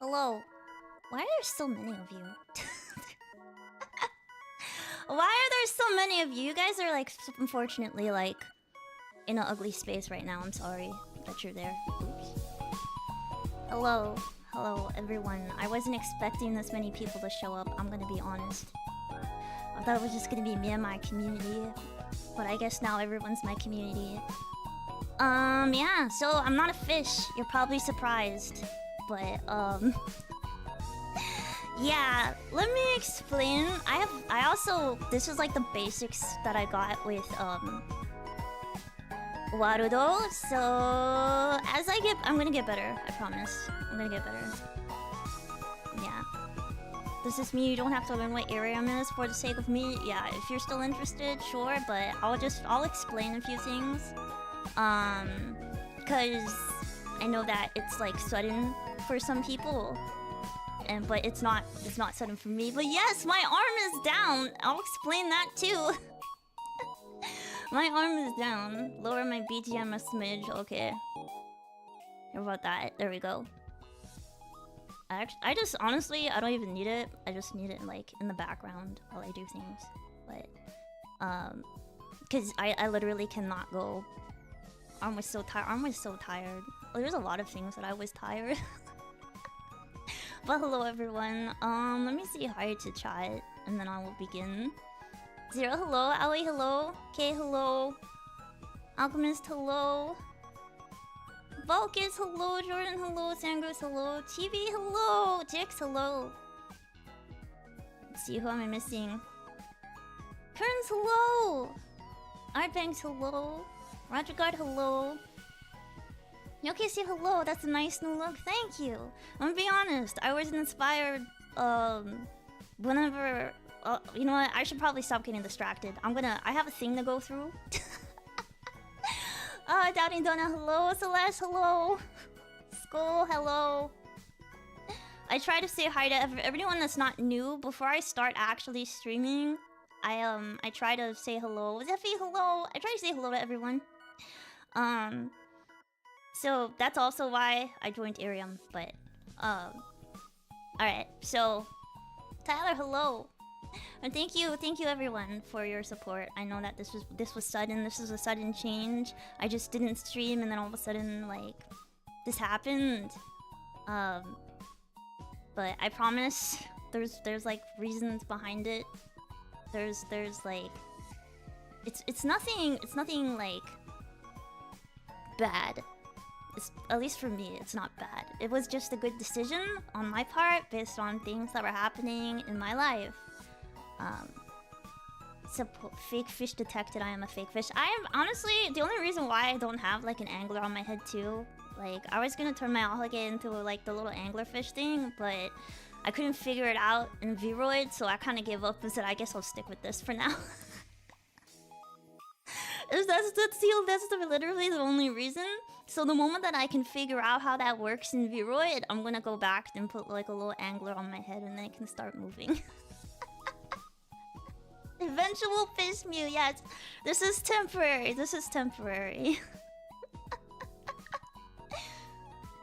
Hello. Why are there so many of you? Why are there so many of you? You guys are like, unfortunately, like, in an ugly space right now. I'm sorry that you're there. Oops. Hello. Hello, everyone. I wasn't expecting this many people to show up, I'm gonna be honest. I thought it was just gonna be me and my community. But I guess now everyone's my community. Yeah, so I'm not a fish. You're probably surprised. But, yeah, let me explain. I also, this is like the basics that I got with, Warudo. So, I'm gonna get better, I promise. I'm gonna get better. Yeah. This is me, you don't have to learn what IRIAM is for the sake of me. Yeah, if you're still interested, sure, but I'll explain a few things. Cause I know that it's like sudden for some people. But it's not sudden for me. But yes, my arm is down. I'll explain that too. My arm is down. Lower my BGM a smidge. Okay. How about that? There we go. I just honestly, I don't even need it. I just need it like in the background while I do things. But cause I literally cannot go. Arm was so tired. Well, there's a lot of things that I was tired. But hello everyone. Let me say hi to chat and then I will begin. Zero, hello. Aoi, hello. Kay, hello. Alchemist, hello. Vulcus, hello. Jordan, hello. Sangros, hello. Chibi, hello. Jix, hello. Let's see, who am I missing? Kearns, hello. Artbanks, hello. Rogerguard, hello. Yoki, say hello. That's a nice new look. Thank you. I'm gonna be honest. I was inspired. Whenever. You know what? I should probably stop getting distracted. I have a thing to go through. Doubting Donna, hello. Celeste, hello. Skull, hello. I try to say hi to everyone that's not new before I start actually streaming. I try to say hello. Zeffy, hello. I try to say hello to everyone. So that's also why I joined IRIAM, but alright, so Tyler, hello. And thank you everyone for your support. I know that this was sudden, this was a sudden change. I just didn't stream and then all of a sudden like this happened. But I promise there's like reasons behind it. There's like it's nothing like bad. At least for me, it's not bad. It was just a good decision on my part based on things that were happening in my life. Fake fish detected. I am a fake fish. I am honestly the only reason why I don't have like an angler on my head too. Like I was gonna turn my Allige into like the little anglerfish thing, but I couldn't figure it out in Vroid, so I kind of gave up and said I guess I'll stick with this for now. That's literally the only reason. So the moment that I can figure out how that works in Vroid, I'm gonna go back and put like a little angler on my head and then I can start moving. Eventual fish mew, yes. This is temporary. This is temporary.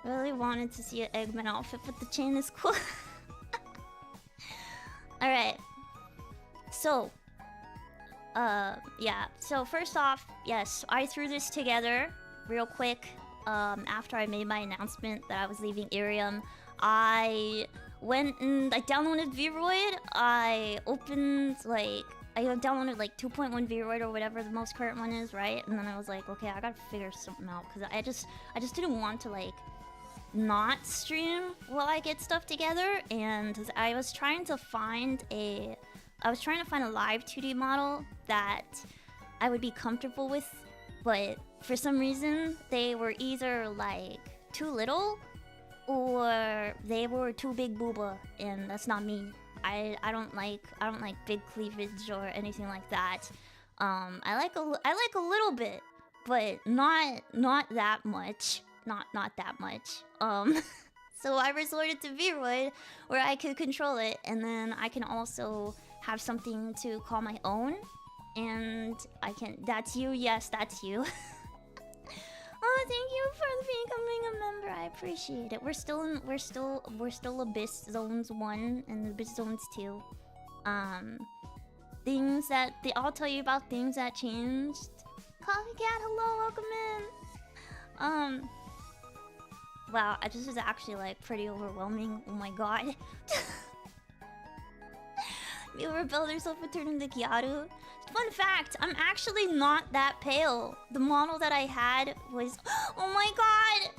Really wanted to see an Eggman outfit, but the chain is cool. Alright. So yeah, so first off, yes, I threw this together real quick after I made my announcement that I was leaving IRIAM. I went and I downloaded Vroid. I downloaded like 2.1 Vroid or whatever the most current one is, right? And then I was like, okay, I gotta figure something out because I just didn't want to like not stream while I get stuff together, and I was trying to find a live 2D model that I would be comfortable with, but for some reason they were either like too little or they were too big booba, and that's not me. I don't like big cleavage or anything like that. I like a little bit, but not that much. Not that much. So I resorted to Vroid, where I could control it, and then I can also have something to call my own. And I can. That's you. Yes, that's you. thank you for becoming a member. I appreciate it. We're still Abyss Zones 1 and Abyss Zones 2. Things that I'll tell you about things that changed. Coffee Cat, hello, welcome in. Wow, this is actually like pretty overwhelming. Oh my god. You rebelled yourself and turned into Kiaru. Fun fact, I'm actually not that pale. The model that I had was... Oh my god!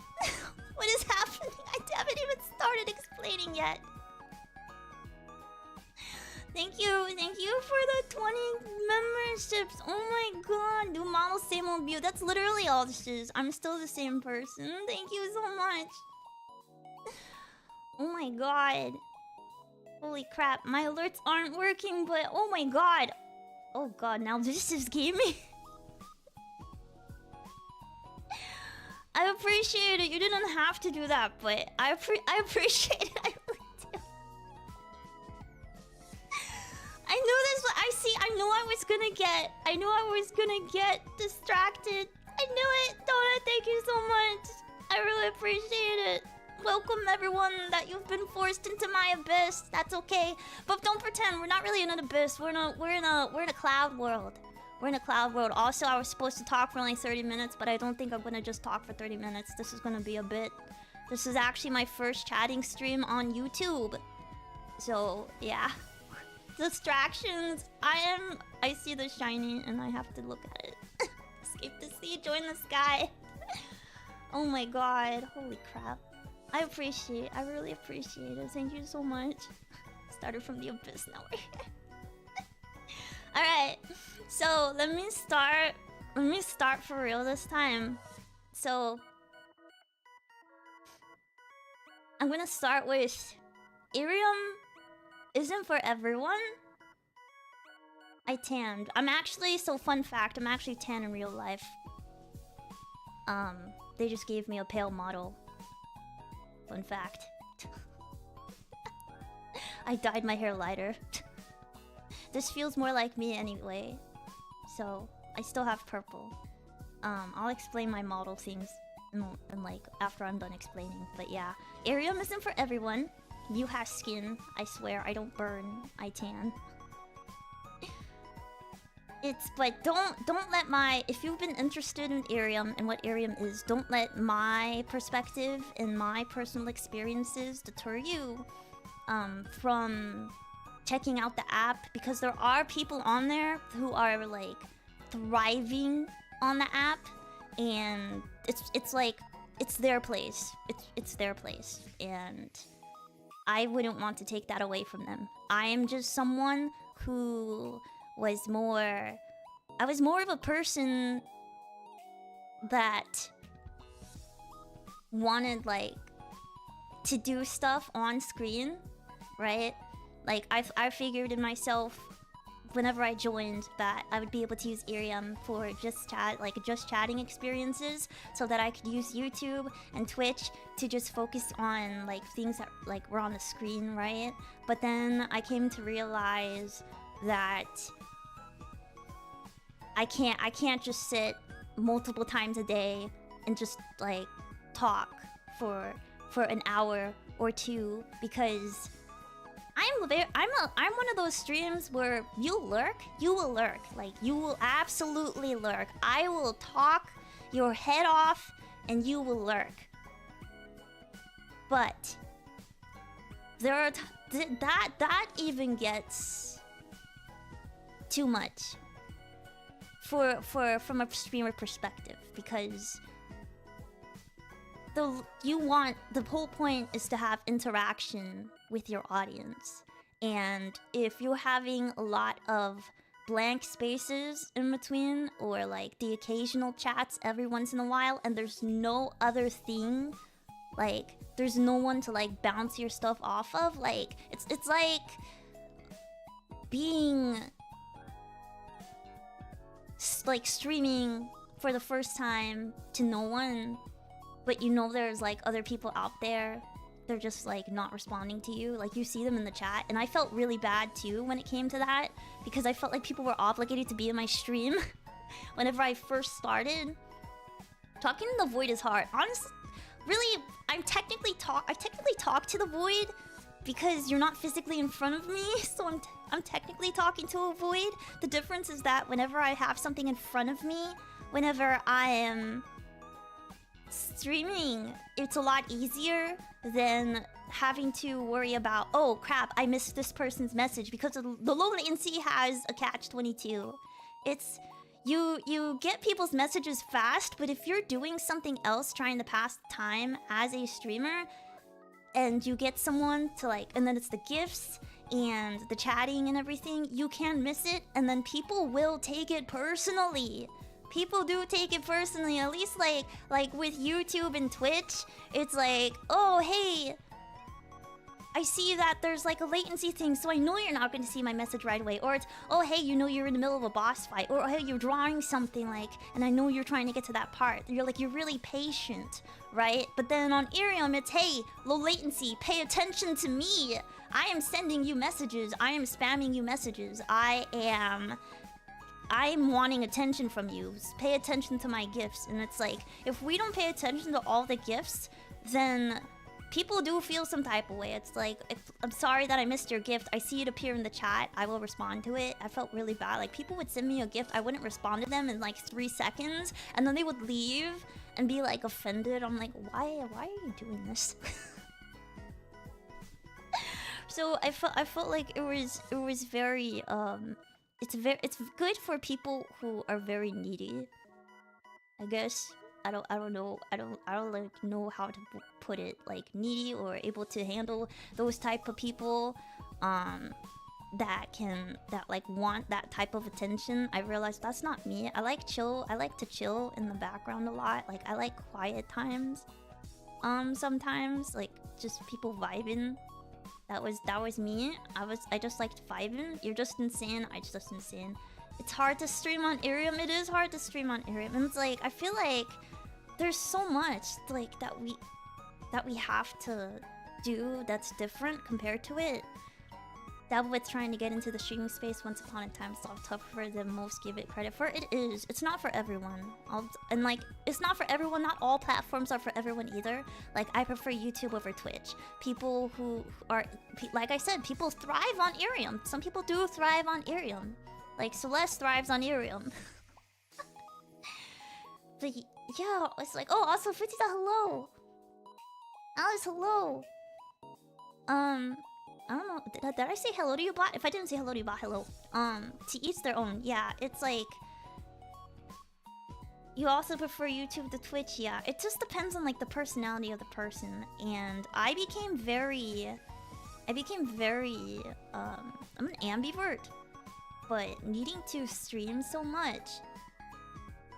What is happening? I haven't even started explaining yet. Thank you for the 20 memberships. Oh my god, new model, same old view. That's literally all this is. I'm still the same person. Thank you so much. Oh my god. Holy crap, my alerts aren't working, but oh my god. Oh god, now this is gaming. I appreciate it. You didn't have to do that, but I appreciate it. I really do. I knew this. I knew I was gonna get distracted. I knew it. Donna, thank you so much. I really appreciate it. Welcome everyone that you've been forced into my abyss. That's okay. But don't pretend we're not really in an abyss. We're in a cloud world. We're in a cloud world. Also, I was supposed to talk for only 30 minutes, but I don't think I'm gonna just talk for 30 minutes. This is gonna be a bit. This is actually my first chatting stream on YouTube. So yeah. Distractions. I see the shiny and I have to look at it. Escape the sea, join the sky. Oh my god. Holy crap. I really appreciate it. Thank you so much. Started from the abyss, now we're here. Alright, so let me start for real this time. So I'm gonna start with IRIAM isn't for everyone. I tanned. So fun fact, I'm actually tan in real life. They just gave me a pale model. Fun fact. I dyed my hair lighter. This feels more like me anyway. So, I still have purple. I'll explain my model things and like after I'm done explaining. But yeah, IRIAM isn't for everyone. You have skin. I swear, I don't burn. I tan. But don't let my... If you've been interested in IRIAM and what IRIAM is, don't let my perspective and my personal experiences deter you from checking out the app, because there are people on there who are like thriving on the app, and it's like it's their place. It's their place, and I wouldn't want to take that away from them. I am just someone who was more... I was more of a person that wanted, like, to do stuff on screen, right? Like, I figured in myself, whenever I joined, that I would be able to use IRIAM for just chatting experiences, so that I could use YouTube and Twitch to just focus on, like, things that, like, were on the screen, right? But then I came to realize that I can't just sit multiple times a day and just like talk for an hour or two, because I'm one of those streams where you will lurk, like you will absolutely lurk. I will talk your head off and you will lurk. But there are that even gets too much from a streamer perspective, because the whole point is to have interaction with your audience, and if you're having a lot of blank spaces in between, or like the occasional chats every once in a while, and there's no other thing, like there's no one to like bounce your stuff off of, like it's like being like streaming for the first time to no one, but you know there's like other people out there, they're just like not responding to you, like you see them in the chat. And I felt really bad too when it came to that, because I felt like people were obligated to be in my stream whenever I first started. Talking to the void is hard. Honestly, really, I technically talk to the void because you're not physically in front of me, so I'm technically talking to a void. The difference is that whenever I have something in front of me, whenever I am streaming, it's a lot easier than having to worry about, oh crap, I missed this person's message, because the low latency has a catch-22. It's you get people's messages fast, but if you're doing something else trying to pass time as a streamer and you get someone to like, and then it's the gifts and the chatting and everything, you can miss it, and then people will take it personally. People do take it personally, at least like with YouTube and Twitch. It's like, oh hey, I see that there's like a latency thing, so I know you're not going to see my message right away. Or it's, oh hey, you know you're in the middle of a boss fight. Or hey, you're drawing something like, and I know you're trying to get to that part. You're really patient, right? But then on IRIAM, it's, hey, low latency, pay attention to me. I am sending you messages. I am spamming you messages. I'm wanting attention from you. Pay attention to my gifts. And it's like, if we don't pay attention to all the gifts, then people do feel some type of way. It's like, I'm sorry that I missed your gift. I see it appear in the chat. I will respond to it. I felt really bad. Like, people would send me a gift. I wouldn't respond to them in like 3 seconds. And then they would leave and be like offended. I'm like, why are you doing this? So I felt like it was very it's good for people who are very needy, I guess. I don't know. I don't like know how to put it, like needy or able to handle those type of people that like want that type of attention. I realized that's not me. I like to chill in the background a lot. Like, I like quiet times. Sometimes like just people vibing. That was me. I just liked vibing. You're just insane. I just insane. It's hard to stream on IRIAM. It is hard to stream on IRIAM. And it's like, I feel like there's so much like that we have to do that's different compared to it. That with trying to get into the streaming space once upon a time saw tougher than most give it credit for. It is. It's not for everyone. And like, it's not for everyone. Not all platforms are for everyone either. Like, I prefer YouTube over Twitch. People who are, like I said, people thrive on IRIAM. Some people do thrive on IRIAM. Like, Celeste thrives on IRIAM. But yeah, it's like, oh, also Fritzy's a hello. Alice, hello. I don't know. Did I say hello to you, bot? If I didn't say hello to you, bot, hello. To each their own. Yeah, it's like, you also prefer YouTube to Twitch. Yeah, it just depends on like the personality of the person. And I became very, I'm an ambivert, but needing to stream so much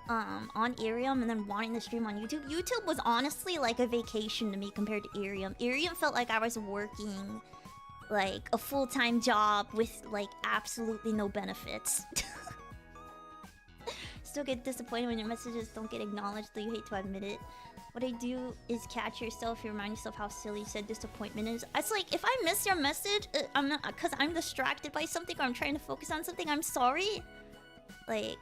on IRIAM and then wanting to stream on YouTube. YouTube was honestly like a vacation to me compared to IRIAM. IRIAM felt like I was working like a full-time job with like absolutely no benefits. Still get disappointed when your messages don't get acknowledged, though you hate to admit it. What I do is catch yourself, you remind yourself how silly you said disappointment is. It's like, if I miss your message, I'm not, because I'm distracted by something or I'm trying to focus on something, I'm sorry. Like,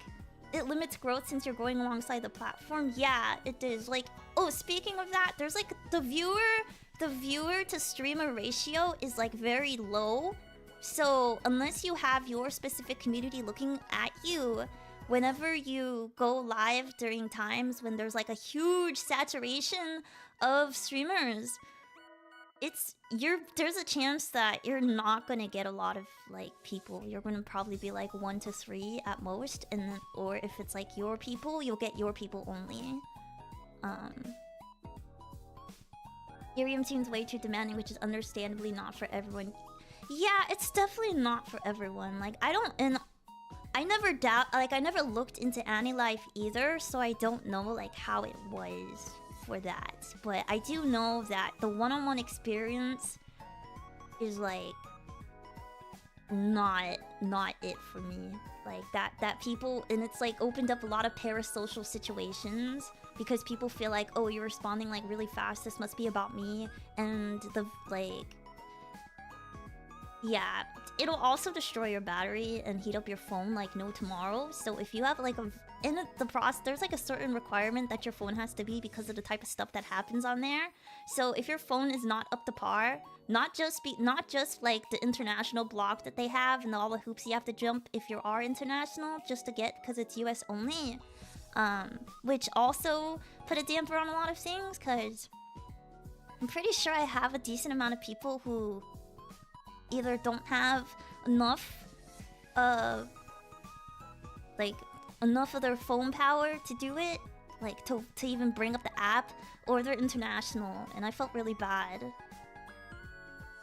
it limits growth since you're going alongside the platform. Yeah, it is. Like, oh, speaking of that, there's like the viewer to streamer ratio is like very low. So unless you have your specific community looking at you, whenever you go live during times when there's like a huge saturation of streamers, there's a chance that you're not gonna get a lot of like people. You're gonna probably be like 1 to 3 at most, and then, or if it's like your people, you'll get your people only. IRIAM seems way too demanding, which is understandably not for everyone. Yeah, it's definitely not for everyone. Like, I never looked into Annie Life either, so I don't know like how it was for that. But I do know that the one-on-one experience is like not it for me. Like that people, and it's like opened up a lot of parasocial situations because people feel like, oh, you're responding like really fast, this must be about me. And the like, yeah, it'll also destroy your battery and heat up your phone like no tomorrow. So if you have like in the process, there's like a certain requirement that your phone has to be because of the type of stuff that happens on there. So if your phone is not up to par, not just like the international block that they have and all the hoops you have to jump if you are international just to get, because it's US only, which also put a damper on a lot of things, because I'm pretty sure I have a decent amount of people who either don't have enough like enough of their phone power to do it, like to even bring up the app, or they're international, and I felt really bad.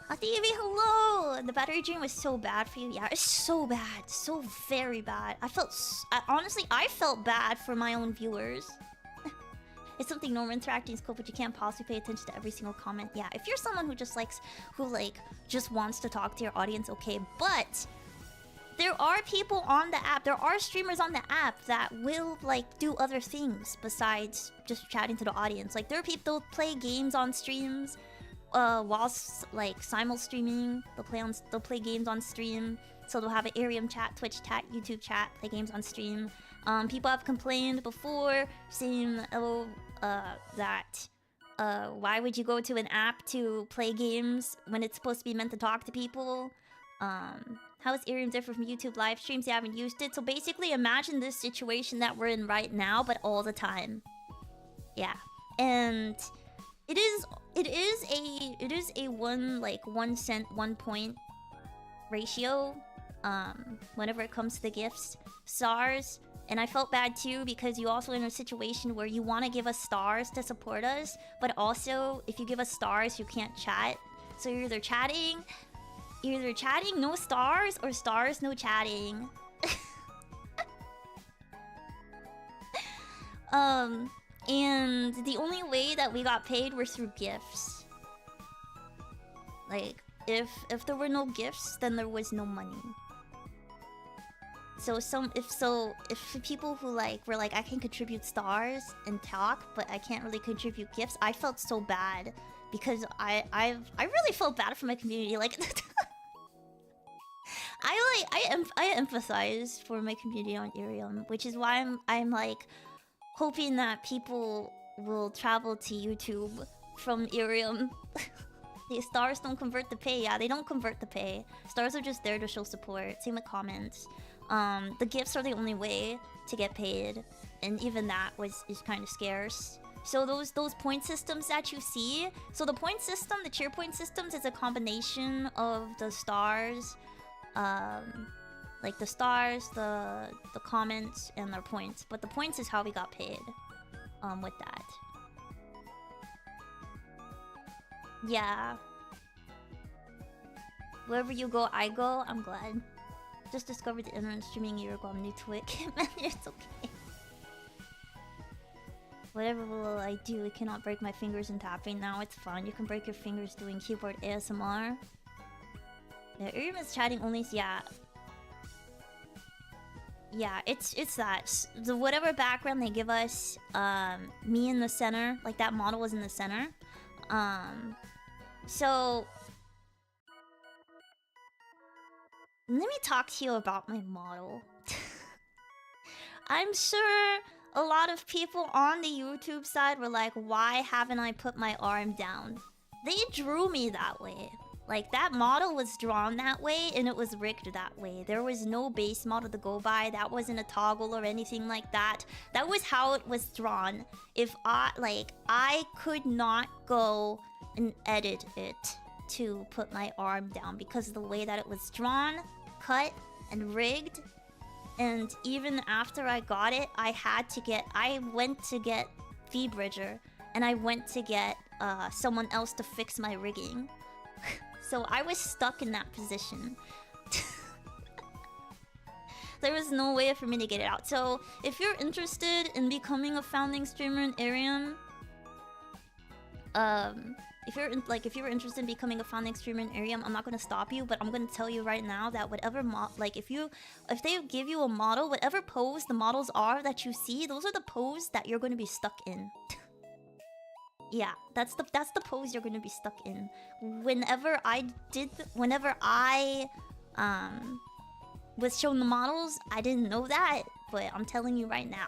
Ativi, hello! The battery drain was so bad for you. Yeah, it's so bad. So very bad. Honestly, I felt bad for my own viewers. It's something normal. Interacting is cool, but you can't possibly pay attention to every single comment. Yeah, if you're someone who just just wants to talk to your audience, okay. But there are people on the app, there are streamers on the app that will like do other things besides just chatting to the audience. Like there are people that play games on streams whilst like simul streaming. They'll play games on stream. So they'll have an IRIAM chat, Twitch chat, YouTube chat, play games on stream. People have complained before saying that why would you go to an app to play games when it's supposed to be meant to talk to people? How is IRIAM different from YouTube live streams? You haven't used it. So basically imagine this situation that we're in right now, but all the time. Yeah. And it is a 1 cent 1 point ratio whenever it comes to the gifts. Stars. And I felt bad too because you also in a situation where you want to give us stars to support us, but also if you give us stars you can't chat. So you're either chatting no stars, or stars no chatting. And the only way that we got paid was through gifts. Like if there were no gifts, then there was no money. So if people who were like I can contribute stars and talk, but I can't really contribute gifts, I felt so bad because I really felt bad for my community. Like I empathize for my community on IRIAM, which is why I'm like hoping that people will travel to YouTube from IRIAM. The stars don't convert to pay. Yeah, they don't convert to pay. Stars are just there to show support. Same with comments. The gifts are the only way to get paid, and even that is kind of scarce. So those point systems that you see, so the point system, the cheer point systems, is a combination of the stars, like the stars, the comments, and their points. But the points is how we got paid, with that. Yeah. Wherever you go, I go. I'm glad. Just discovered the internet streaming a year ago. I'm new to it. Man, it's okay. Whatever will I do? I cannot break my fingers in tapping now. It's fun. You can break your fingers doing keyboard ASMR. Yeah, IRIAM is chatting only. Yeah. Yeah, it's that. The whatever background they give us, me in the center, like that model was in the center. So let me talk to you about my model. I'm sure a lot of people on the YouTube side were like, why haven't I put my arm down? They drew me that way. Like, that model was drawn that way, and it was rigged that way. There was no base model to go by. That wasn't a toggle or anything like that. That was how it was drawn. If I could not go and edit it to put my arm down because of the way that it was drawn, cut, and rigged. And even after I got it, I went to get V-Bridger, and I went to get someone else to fix my rigging. So I was stuck in that position. There was no way for me to get it out. So if you're interested in becoming a founding streamer in IRIAM, if you're interested in becoming a founding streamer in IRIAM, I'm not gonna stop you, but I'm gonna tell you right now that whatever if they give you a model, whatever pose the models are that you see, those are the pose that you're gonna be stuck in. Yeah, that's the pose you're gonna be stuck in. Whenever I was shown the models, I didn't know that. but I'm telling you right now.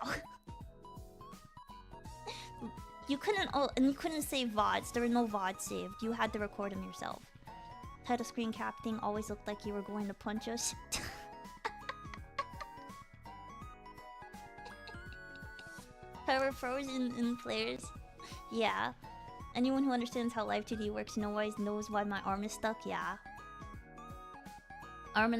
You couldn't, oh, and you couldn't save VODs. There were no VODs saved. You had to record them yourself. Title screen capting always looked like you were going to punch us. Power frozen in players. Yeah. Anyone who understands how Live 2D works knows why my arm is stuck. Yeah. Arm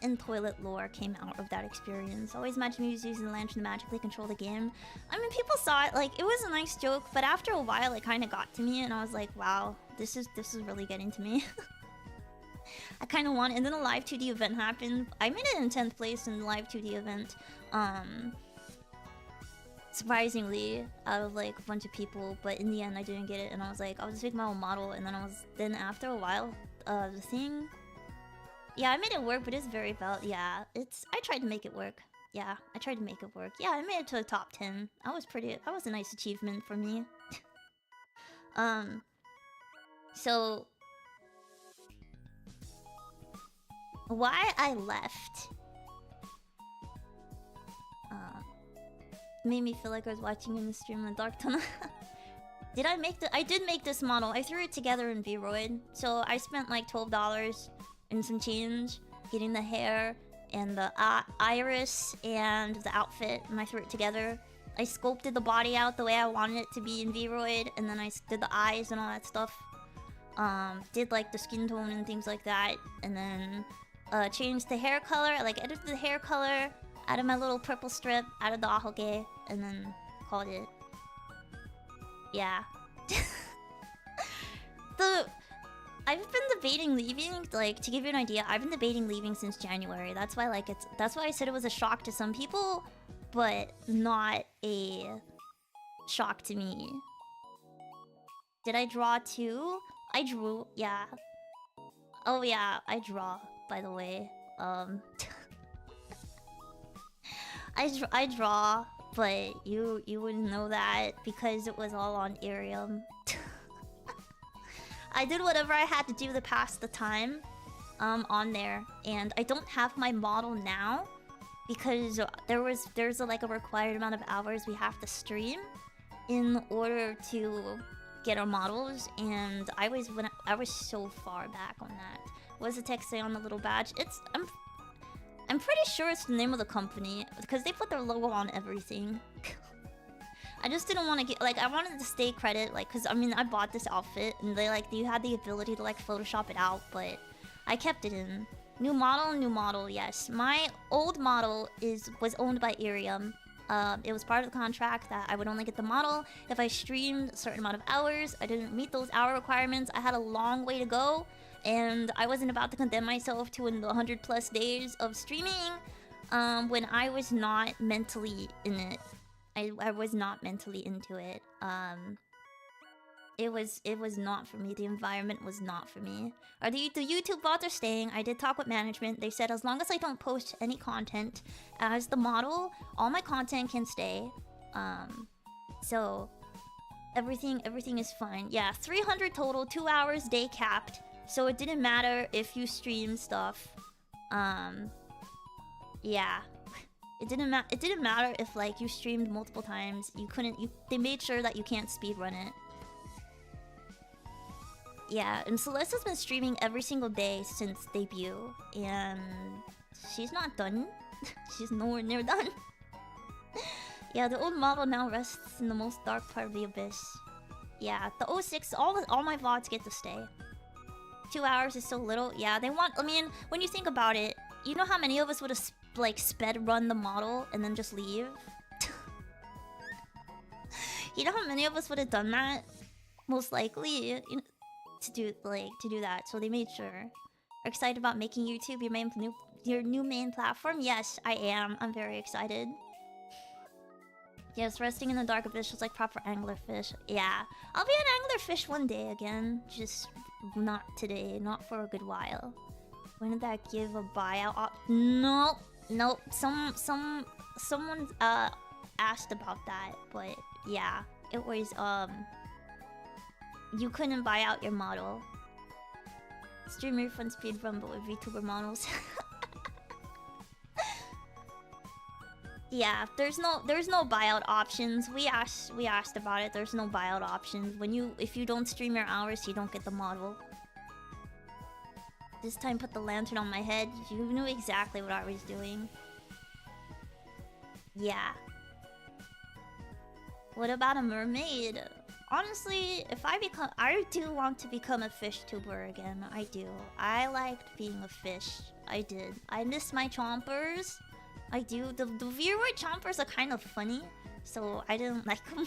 and toilet lore came out of that experience. Always imagine me using the lantern to magically control the game. I mean, people saw it, like, it was a nice joke, but after a while it kind of got to me, and I was like, wow, this is really getting to me. I kind of want it. And then a Live 2D event happened. I made it in 10th place in the Live 2D event. Surprisingly, out of like a bunch of people, but in the end I didn't get it, and I was like, I'll just make my own model, and then after a while, the thing... Yeah, I made it work, but it's very valid. Yeah, I tried to make it work. Yeah, I tried to make it work. Yeah, I made it to the top 10. That was a nice achievement for me. So... Why I left... made me feel like I was watching in the stream in the dark tunnel. I did make this model. I threw it together in Vroid. So I spent like $12 and some change getting the hair and the iris and the outfit, and I threw it together. I sculpted the body out the way I wanted it to be in Vroid, and then I did the eyes and all that stuff. Did like the skin tone and things like that, and then changed the hair color. I like edited the hair color, added my little purple strip, added the ahoge, and then called it. Yeah. I've been debating leaving, like, to give you an idea, I've been debating leaving since January. That's why I said it was a shock to some people, but not a shock to me. Did I draw too? I drew, yeah. Oh yeah, I draw, by the way. I draw, but you wouldn't know that because it was all on IRIAM. I did whatever I had to do to pass the time on there, and I don't have my model now because there's like a required amount of hours we have to stream in order to get our models, and I was so far back on that. What does the text say on the little badge? I'm pretty sure it's the name of the company because they put their logo on everything. I just didn't want to get, like, I wanted to stay credit, like, because, I mean, I bought this outfit, and you had the ability to, like, Photoshop it out, but I kept it in. New model, yes. My old model was owned by IRIAM. It was part of the contract that I would only get the model if I streamed a certain amount of hours. I didn't meet those hour requirements. I had a long way to go, and I wasn't about to condemn myself to 100+ days of streaming when I was not mentally in it. I was not mentally into it. It was not for me. The environment was not for me. The YouTube bots are staying. I did talk with management. They said as long as I don't post any content as the model, all my content can stay. So everything is fine. Yeah, 300 total, 2 hours day capped. So it didn't matter if you stream stuff. Yeah. It didn't matter if, like, you streamed multiple times. They made sure that you can't speedrun it. Yeah, and Celeste has been streaming every single day since debut, and she's not done. She's nowhere near done. Yeah, the old model now rests in the most dark part of the abyss. Yeah, the 06, all my VODs get to stay. 2 hours is so little. Yeah, I mean, when you think about it, you know how many of us would have like sped run the model and then just leave? You know how many of us would have done that? Most likely, you know, to do that. So they made sure. Are excited about making YouTube your new main platform? Yes, I am. I'm very excited. Yes, resting in the dark abyss was like proper anglerfish. Yeah, I'll be an anglerfish one day again. Just not today. Not for a good while. When did that give a buyout? Nope. Someone asked about that, but yeah, it was you couldn't buy out your model. Stream refund speedrun, but with VTuber models. Yeah, there's no buyout options. We asked about it. There's no buyout options. If you don't stream your hours, you don't get the model. This time put the lantern on my head. You knew exactly what I was doing. Yeah. What about a mermaid? Honestly, I do want to become a fish tuber again. I do. I liked being a fish. I did. I miss my chompers. I do. The viewer chompers are kind of funny, so I didn't like them.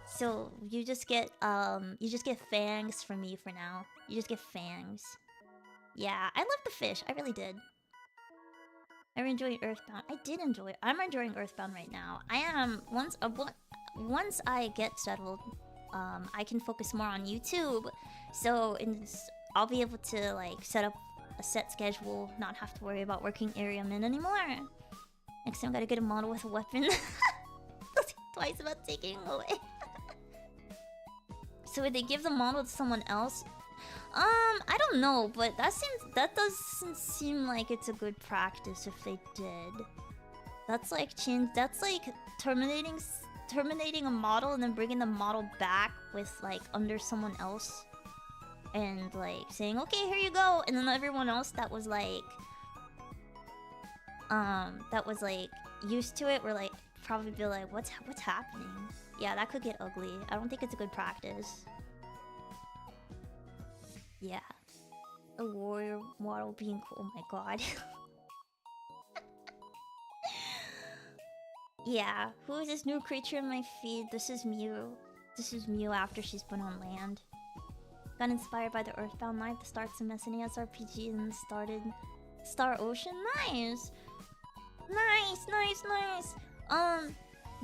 So you just get fangs from me for now. You just get fangs. Yeah, I love the fish. I really did. I enjoyed Earthbound. I did enjoy it. I'm enjoying Earthbound right now. I am once I get settled, I can focus more on YouTube. So I'll be able to like set up a set schedule, not have to worry about working IRIAM in anymore. Next time I gotta get a model with a weapon. Twice about taking away. So would they give the model to someone else? I don't know, but that doesn't seem like it's a good practice if they did. That's like terminating a model and then bringing the model back with like under someone else. And like saying, okay, here you go, and then everyone else that was like used to it were like probably be like, what's happening? Yeah, that could get ugly. I don't think it's a good practice. Yeah. A warrior model being cool. Oh my god. Yeah. Who is this new creature in my feed? This is Mew. This is Mew after she's been on land. Got inspired by the Earthbound life to start some SNES RPG and started Star Ocean. Nice! Nice!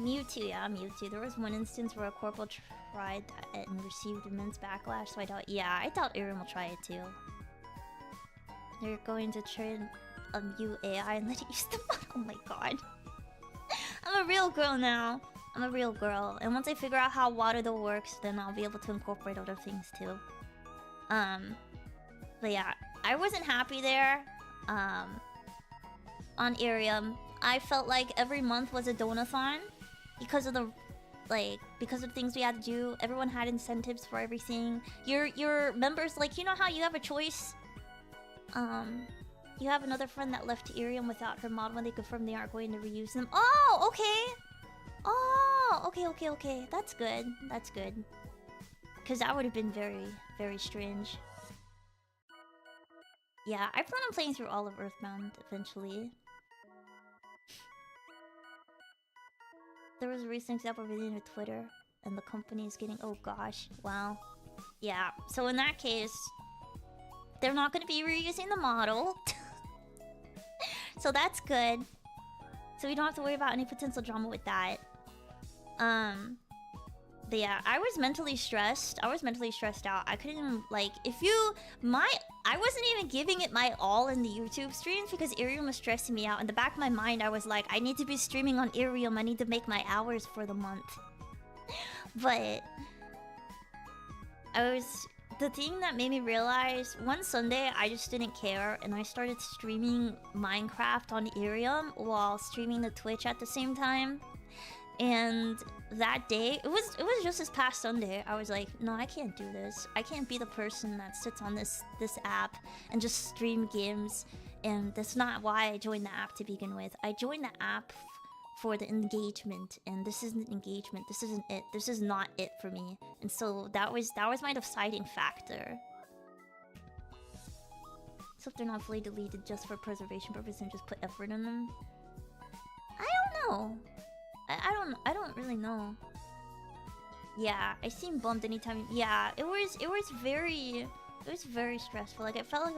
Mewtwo, yeah, Mewtwo. There was one instance where a corporal tried that and received immense backlash, so I doubt IRIAM will try it too. They're going to train a Mew AI and let it use the mod. Oh my god. I'm a real girl now. I'm a real girl. And once I figure out how water though works, then I'll be able to incorporate other things too. But yeah, I wasn't happy there. On IRIAM, I felt like every month was a donathon because of the things we had to do. Everyone had incentives for everything. Your members, like, you know how you have a choice. You have another friend that left IRIAM without her mod when they confirm they aren't going to reuse them. Oh, okay. Oh, okay. That's good. Because that would have been very, very strange. Yeah, I plan on playing through all of Earthbound eventually. There was a recent example relating to Twitter, and the company is getting... Oh gosh, wow. Yeah, so in that case, they're not going to be reusing the model. So that's good. So we don't have to worry about any potential drama with that. But yeah, I was mentally stressed. I was mentally stressed out. I couldn't even, like, I wasn't even giving it my all in the YouTube streams because IRIAM was stressing me out. In the back of my mind, I was like, I need to be streaming on IRIAM. I need to make my hours for the month. But the thing that made me realize, one Sunday, I just didn't care, and I started streaming Minecraft on IRIAM while streaming the Twitch at the same time. And that day, it was just this past Sunday, I was like, no, I can't do this. I can't be the person that sits on this app and just stream games. And that's not why I joined the app to begin with. I joined the app for the engagement, and this isn't engagement. This isn't it. This is not it for me. And so that was my deciding factor. So if they're not fully deleted just for preservation purposes and just put effort in them, I don't know. I don't really know. Yeah, I seem bummed anytime. Yeah, it was very stressful. Like, it felt like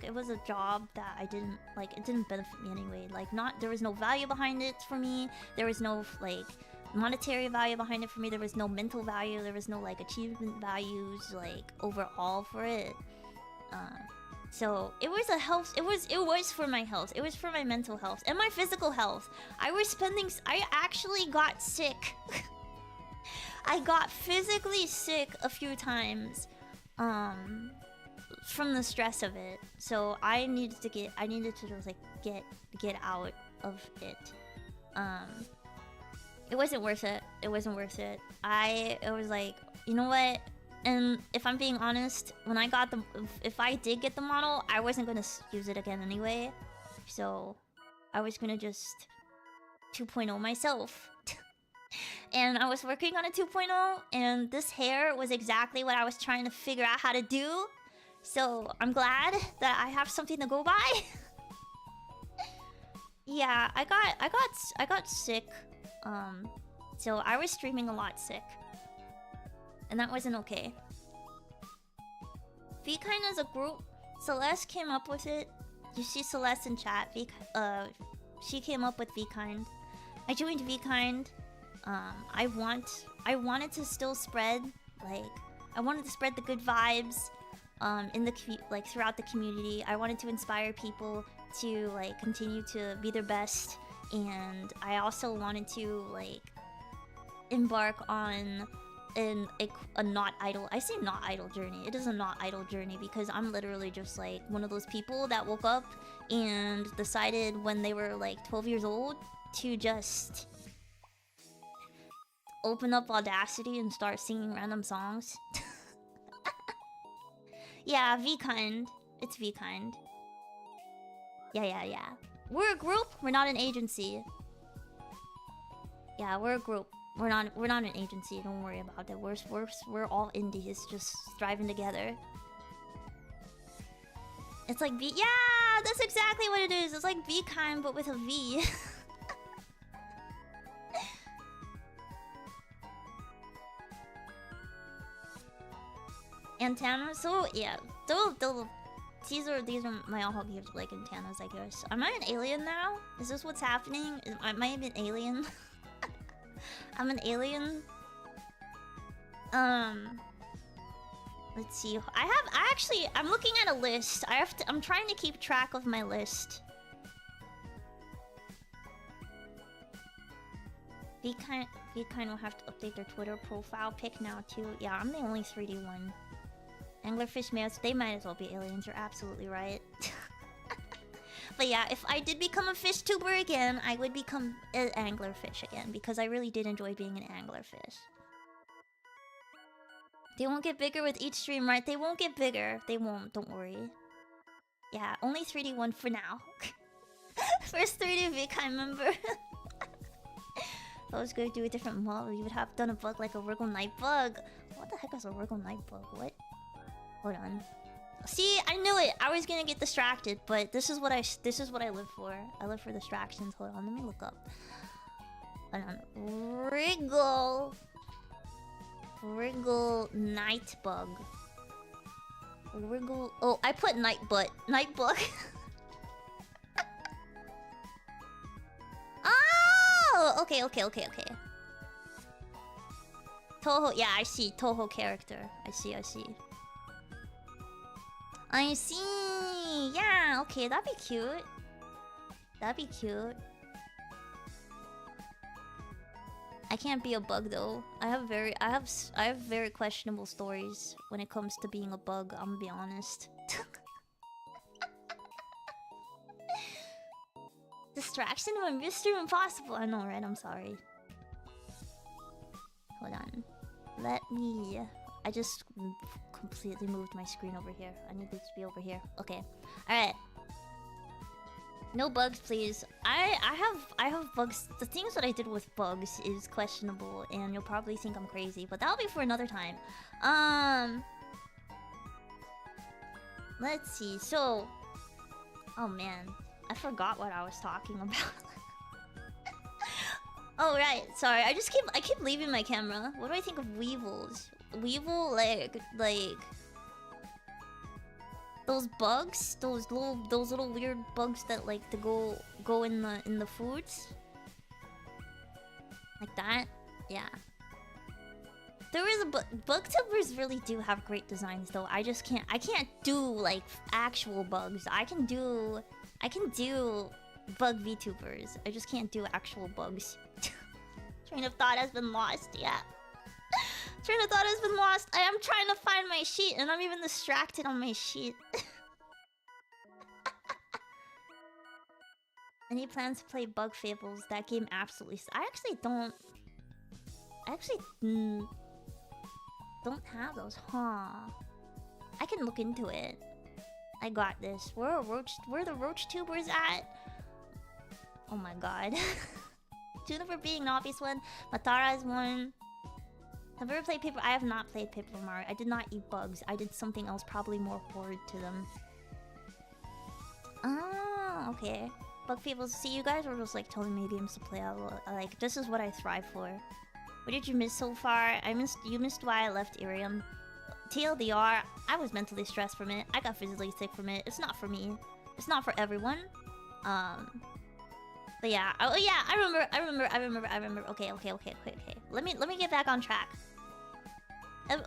it was a job that I didn't like. It didn't benefit me anyway. Like, there was no value behind it for me. There was no like monetary value behind it for me. There was no mental value. There was no like achievement values like overall for it. So it was it was for my health. It was for my mental health and my physical health. I actually got sick. I got physically sick a few times from the stress of it. So I needed to just like get out of it. It wasn't worth it. It wasn't worth it. It was like, you know what? And if I'm being honest, when I got the... If I did get the model, I wasn't gonna use it again anyway. So, I was gonna just 2.0 myself. And I was working on a 2.0, and this hair was exactly what I was trying to figure out how to do. So, I'm glad that I have something to go by. Yeah, I got sick. So I was streaming a lot sick. And that wasn't okay. V-Kind as a group, Celeste came up with it. You see Celeste in chat. She came up with V-Kind. I joined V-Kind. I wanted to still spread, like, I wanted to spread the good vibes in the throughout the community. I wanted to inspire people to like continue to be their best, and I also wanted to like embark on a not idle, I say not idle journey. It is a not idle journey because I'm literally just like one of those people that woke up and decided when they were like 12 years old to just open up Audacity and start singing random songs. Yeah, V-Kind. It's V-Kind. Yeah. We're a group, we're not an agency. Yeah, we're a group. We're not an agency, don't worry about it. We're all indies just striving together. It's like V, yeah, that's exactly what it is. It's like V-Kind but with a V. Antenna, so yeah, these are my all games like antennas, I guess. Am I an alien now? Is this what's happening? Am I an alien? I'm an alien. Let's see. I'm looking at a list. I'm trying to keep track of my list. V-Kind will have to update their Twitter profile pic now too. Yeah, I'm the only 3D one. Anglerfish males, they might as well be aliens, you're absolutely right. But yeah, if I did become a fish tuber again, I would become an anglerfish again, because I really did enjoy being an anglerfish. They won't get bigger with each stream, right? They won't get bigger. They won't, don't worry. Yeah, only 3D one for now. First 3D V-Kind member. If I was going to do a different model, you would have done a bug like a Wriggle Night bug. What the heck is a Wriggle Night bug? What? Hold on. See, I knew it. I was gonna get distracted, but this is what I live for. I live for distractions. Hold on, let me look up. Hold on. Wriggle Night bug. Wriggle. Oh, I put night butt. Night bug. Oh, okay. Toho, yeah, I see. Toho character. I see. Yeah, okay, that'd be cute. I can't be a bug though. I have very questionable stories when it comes to being a bug, I'm gonna be honest. Distraction of a Mr. Impossible. I know, right? I'm sorry. Hold on. I just completely moved my screen over here. I need it to be over here. Okay. Alright. No bugs, please. I have bugs. The things that I did with bugs is questionable, and you'll probably think I'm crazy, but that'll be for another time. Let's see. So, oh man, I forgot what I was talking about. Oh right, sorry. I keep leaving my camera. What do I think of weevils? Weevil, like those bugs, those little weird bugs that like to go in the foods, like that. Yeah. There is bugtubers really do have great designs though. I can't do like actual bugs. I can do bug VTubers. I just can't do actual bugs. Train of thought has been lost. Yeah. Train of thought has been lost. I am trying to find my sheet and I'm even distracted on my sheet. Any plans to play Bug Fables? That game absolutely. I actually don't. I actually don't have those, huh? I can look into it. I got this. Where the Roach Tubers at? Oh my god. Juniper being an obvious one. Matara is one. Have you ever played Paper? I have not played Paper Mario. I did not eat bugs. I did something else, probably more horrid to them. Oh, okay. Bug Fables. See, you guys were just like telling me games to play. Like, this is what I thrive for. What did you miss so far? You missed why I left IRIAM. TLDR, I was mentally stressed from it. I got physically sick from it. It's not for me. It's not for everyone. But yeah. Oh yeah, I remember. Okay. Let me get back on track.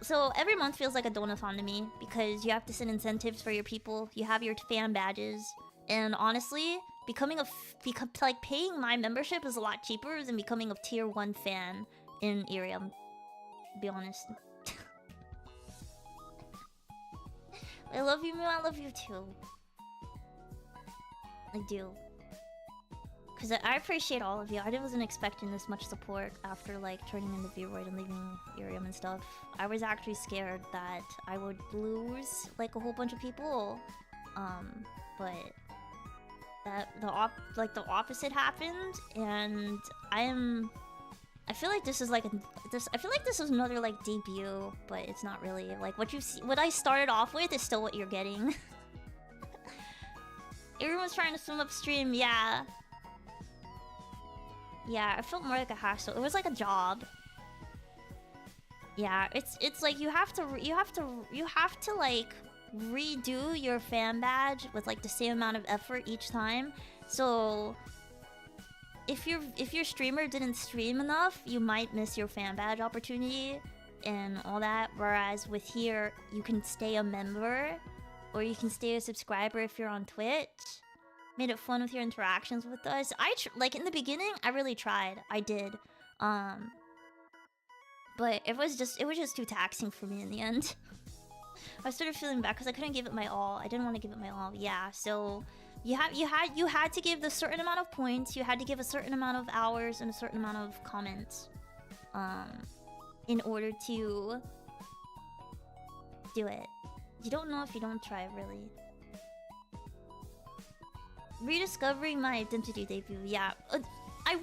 So every month feels like a donathon to me because you have to set incentives for your people. You have your fan badges, and honestly, paying my membership is a lot cheaper than becoming a tier 1 fan in IRIAM. To be honest. I love you, Mew. I love you too. I do. Because I appreciate all of you. I wasn't expecting this much support after like turning into Vroid and leaving IRIAM and stuff. I was actually scared that I would lose like a whole bunch of people. But the opposite happened, and I feel like this is like I feel like this is another like debut, but it's not really. Like what I started off with is still what you're getting. Everyone's trying to swim upstream, yeah. Yeah, it felt more like a hassle. It was like a job. Yeah, it's like you have to like redo your fan badge with like the same amount of effort each time. So if your streamer didn't stream enough, you might miss your fan badge opportunity and all that. Whereas with here, you can stay a member or you can stay a subscriber if you're on Twitch. Made it fun with your interactions with us. Like in the beginning, I really tried. I did. But it was just too taxing for me in the end. I started feeling bad because I couldn't give it my all. I didn't want to give it my all. Yeah, so you had to give the certain amount of points. You had to give a certain amount of hours and a certain amount of comments, in order to do it. You don't know if you don't try, really. Rediscovering my identity debut. Yeah, I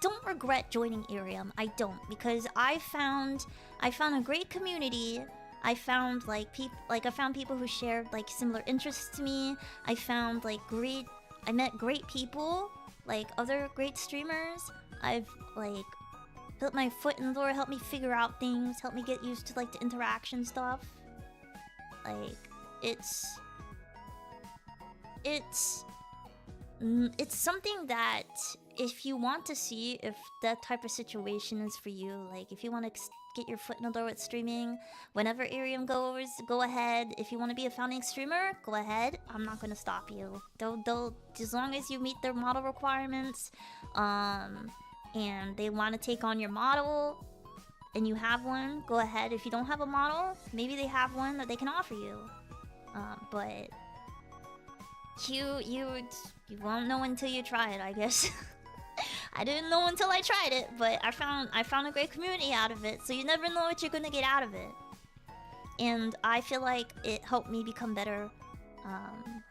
don't regret joining IRIAM. I don't, because I found a great community. I found I found people who shared like similar interests to me. I met great people, like other great streamers. I've like put my foot in the door, helped me figure out things, helped me get used to like the interaction stuff. Like it's something that if you want to see if that type of situation is for you, like if you want to get your foot in the door with streaming, whenever IRIAM goes, go ahead. If you want to be a founding streamer, go ahead. I'm not going to stop you. They'll as long as you meet their model requirements, and they want to take on your model, and you have one, go ahead. If you don't have a model, maybe they have one that they can offer you. But you won't know until you try it, I guess. I didn't know until I tried it, but I found a great community out of it, so you never know what you're gonna get out of it. And I feel like it helped me become better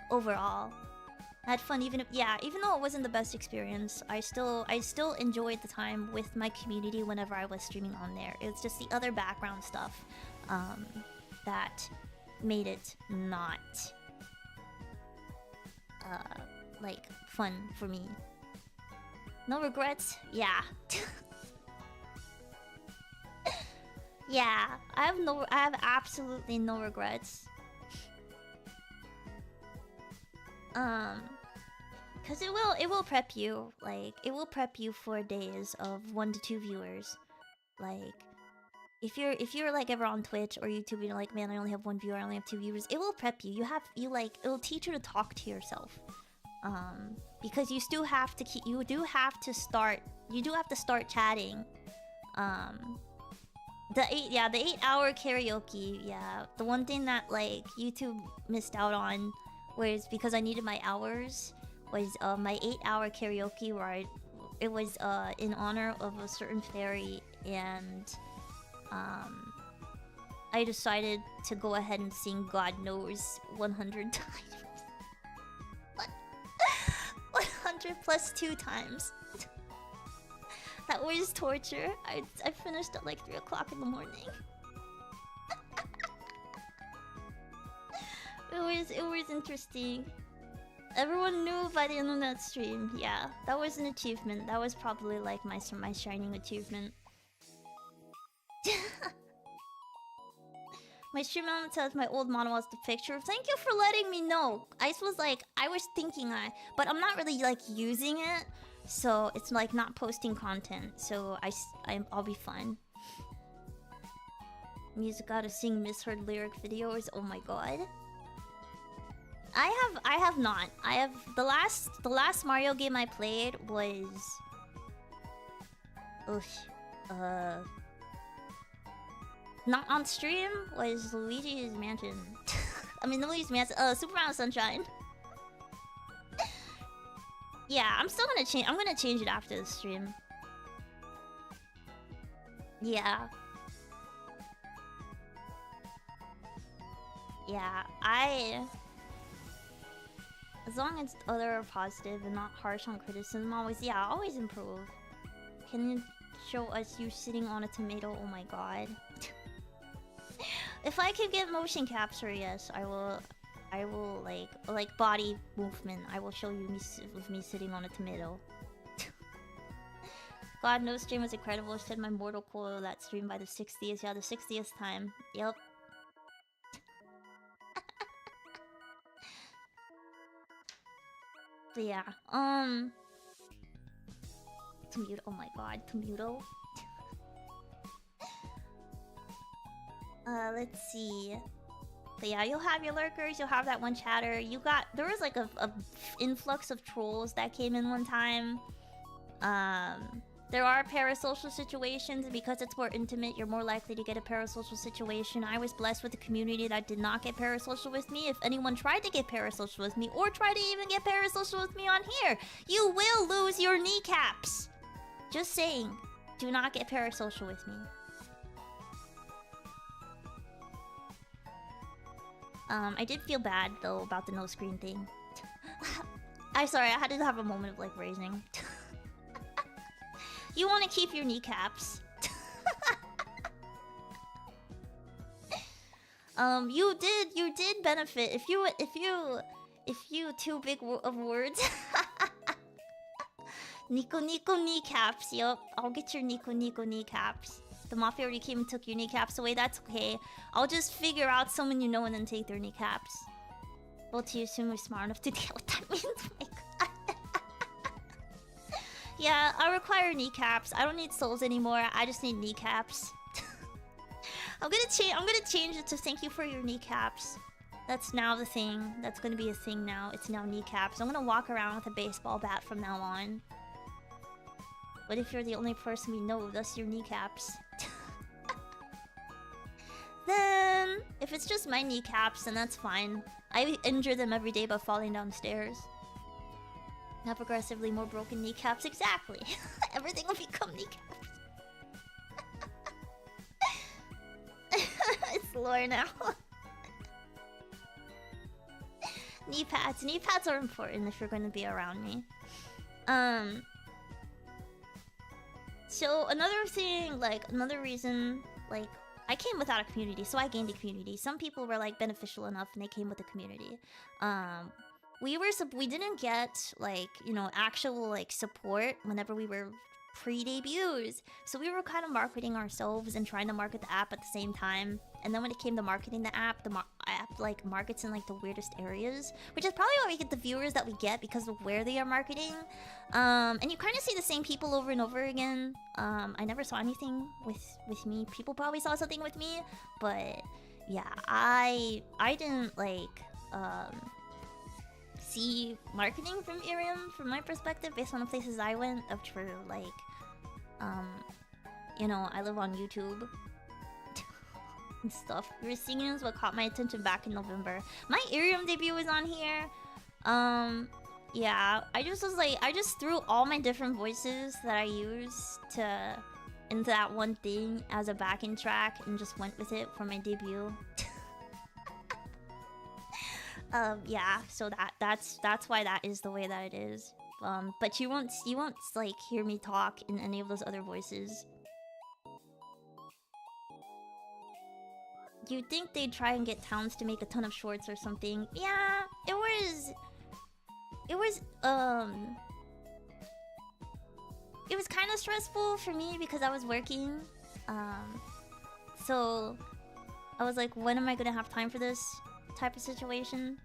overall. I had fun even though it wasn't the best experience, I still enjoyed the time with my community whenever I was streaming on there. It's just the other background stuff that made it not like fun for me. No regrets? Yeah. Yeah, I have absolutely no regrets. Cause it will prep you, like it will prep you for days of 1 to 2 viewers. Like if you're like ever on Twitch or YouTube and you're like, man, I only have 1 viewer, I only have 2 viewers, it will prep you. It'll teach you to talk to yourself. Because you do have to start chatting. The 8-hour karaoke, yeah. The one thing that like YouTube missed out on was because I needed my hours was my 8-hour karaoke where it was in honor of a certain fairy, and I decided to go ahead and sing God Knows 100 times. 100 plus 2 times. That was torture. I finished at like 3 o'clock in the morning. It was interesting. Everyone knew by the end of that stream. Yeah, that was an achievement. That was probably like my shining achievement. My stream element says my old model was the picture. Thank you for letting me know. I was thinking but I'm not really like using it, so it's like not posting content. So I'll be fine. Music gotta sing misheard lyric videos. Oh my god. I have not. I have the last Mario game I played was not on stream, was Luigi's Mansion. I mean Luigi's Mansion, Super Mario Sunshine. Yeah, I'm still gonna change. I'm gonna change it after the stream. Yeah. Yeah, as long as other are positive and not harsh on criticism, always improve. Can you show us you sitting on a tomato? Oh my god. If I can get motion capture, yes, I will like body movement. I will show you me sitting on a tomato. God, no stream was incredible. Said my mortal coil that stream by the 60th. Yeah, the 60th time. Yep. But yeah, Tomuto, oh my god, Tomuto. Let's see. But yeah, you'll have your lurkers, you'll have that one chatter. There was like a influx of trolls that came in one time. There are parasocial situations, and because it's more intimate, you're more likely to get a parasocial situation. I was blessed with a community that did not get parasocial with me. If anyone tried to get parasocial with me, or tried to even get parasocial with me on here, you will lose your kneecaps. Just saying, do not get parasocial with me. I did feel bad though about the no screen thing. I'm sorry, I had to have a moment of like raising. You want to keep your kneecaps. You did benefit if you too big of words. Nico kneecaps. Yup, I'll get your Nico kneecaps. The mafia already came and took your kneecaps away. That's okay. I'll just figure out someone you know and then take their kneecaps. Both of you assume we're smart enough to deal with that means. Oh my god. Yeah, I require kneecaps. I don't need souls anymore. I just need kneecaps. I'm gonna change it to thank you for your kneecaps. That's now the thing. That's gonna be a thing now. It's now kneecaps. I'm gonna walk around with a baseball bat from now on. What if you're the only person we know, thus your kneecaps? Then, if it's just my kneecaps, then that's fine. I injure them every day by falling downstairs. Now progressively more broken kneecaps. Exactly. Everything will become kneecaps. It's lore now. Knee pads. Knee pads are important if you're going to be around me. So another thing, like another reason, like I came without a community, so I gained a community. Some people were like beneficial enough and they came with a community. We didn't get like, you know, actual like support whenever we were pre-debuts. So we were kind of marketing ourselves and trying to market the app at the same time. And then when it came to marketing the app, app like markets in like the weirdest areas, which is probably why we get the viewers that we get because of where they are marketing. And you kind of see the same people over and over again. I never saw anything with me. People probably saw something with me, but yeah, I didn't like see marketing from IRIAM from my perspective based on the places I went, which were like, you know, I live on YouTube and stuff. We were singing is what caught my attention back in November. My IRIAM debut was on here. Yeah, I just was like, I just threw all my different voices that I use to into that one thing as a backing track and just went with it for my debut. Yeah, so that's why that is the way that it is. But you won't like hear me talk in any of those other voices. You'd think they'd try and get towns to make a ton of shorts or something. Yeah, it was kind of stressful for me because I was working. So I was like, when am I gonna have time for this type of situation?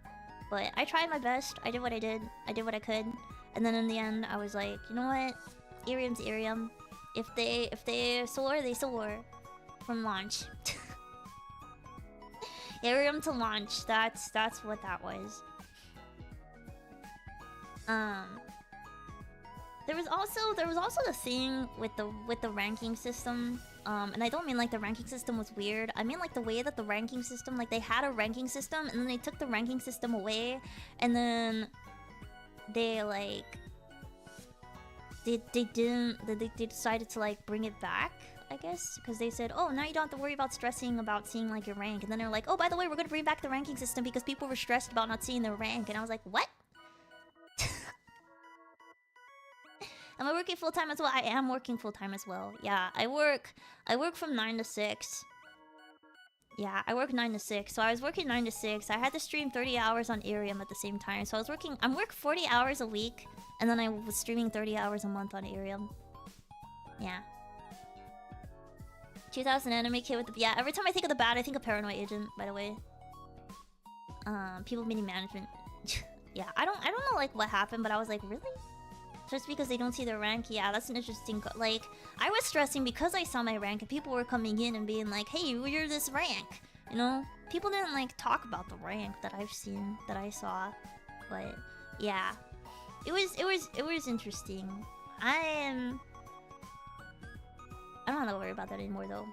But I tried my best. I did what I did. I did what I could. And then in the end, I was like, you know what? IRIAM's IRIAM. If they soar, they soar. From launch. IRIAM to launch. That's what that was. There was also the thing with the ranking system. And I don't mean like the ranking system was weird. I mean like the way that the ranking system, like they had a ranking system and then they took the ranking system away, and then they decided to like bring it back, I guess, because they said, oh, now you don't have to worry about stressing about seeing like your rank. And then they're like, oh, by the way, we're gonna bring back the ranking system because people were stressed about not seeing their rank. And I was like, what? Am I working full time as well? I am working full time as well. Yeah, I work from 9 to 6. Yeah, I work 9 to 6. So I was working 9 to 6. I had to stream 30 hours on IRIAM at the same time. So I'm working 40 hours a week, and then I was streaming 30 hours a month on IRIAM. Yeah. 2000 anime kid with the... Yeah, every time I think of the bad, I think of Paranoid Agent, by the way. People meeting management. Yeah, I don't know like what happened, but I was like, really? Just because they don't see their rank? Yeah, that's an interesting... Like, I was stressing because I saw my rank and people were coming in and being like, hey, you're this rank. You know? People didn't, like, talk about the rank that I've seen, that I saw. But, yeah. It was interesting. I don't have to worry about that anymore, though.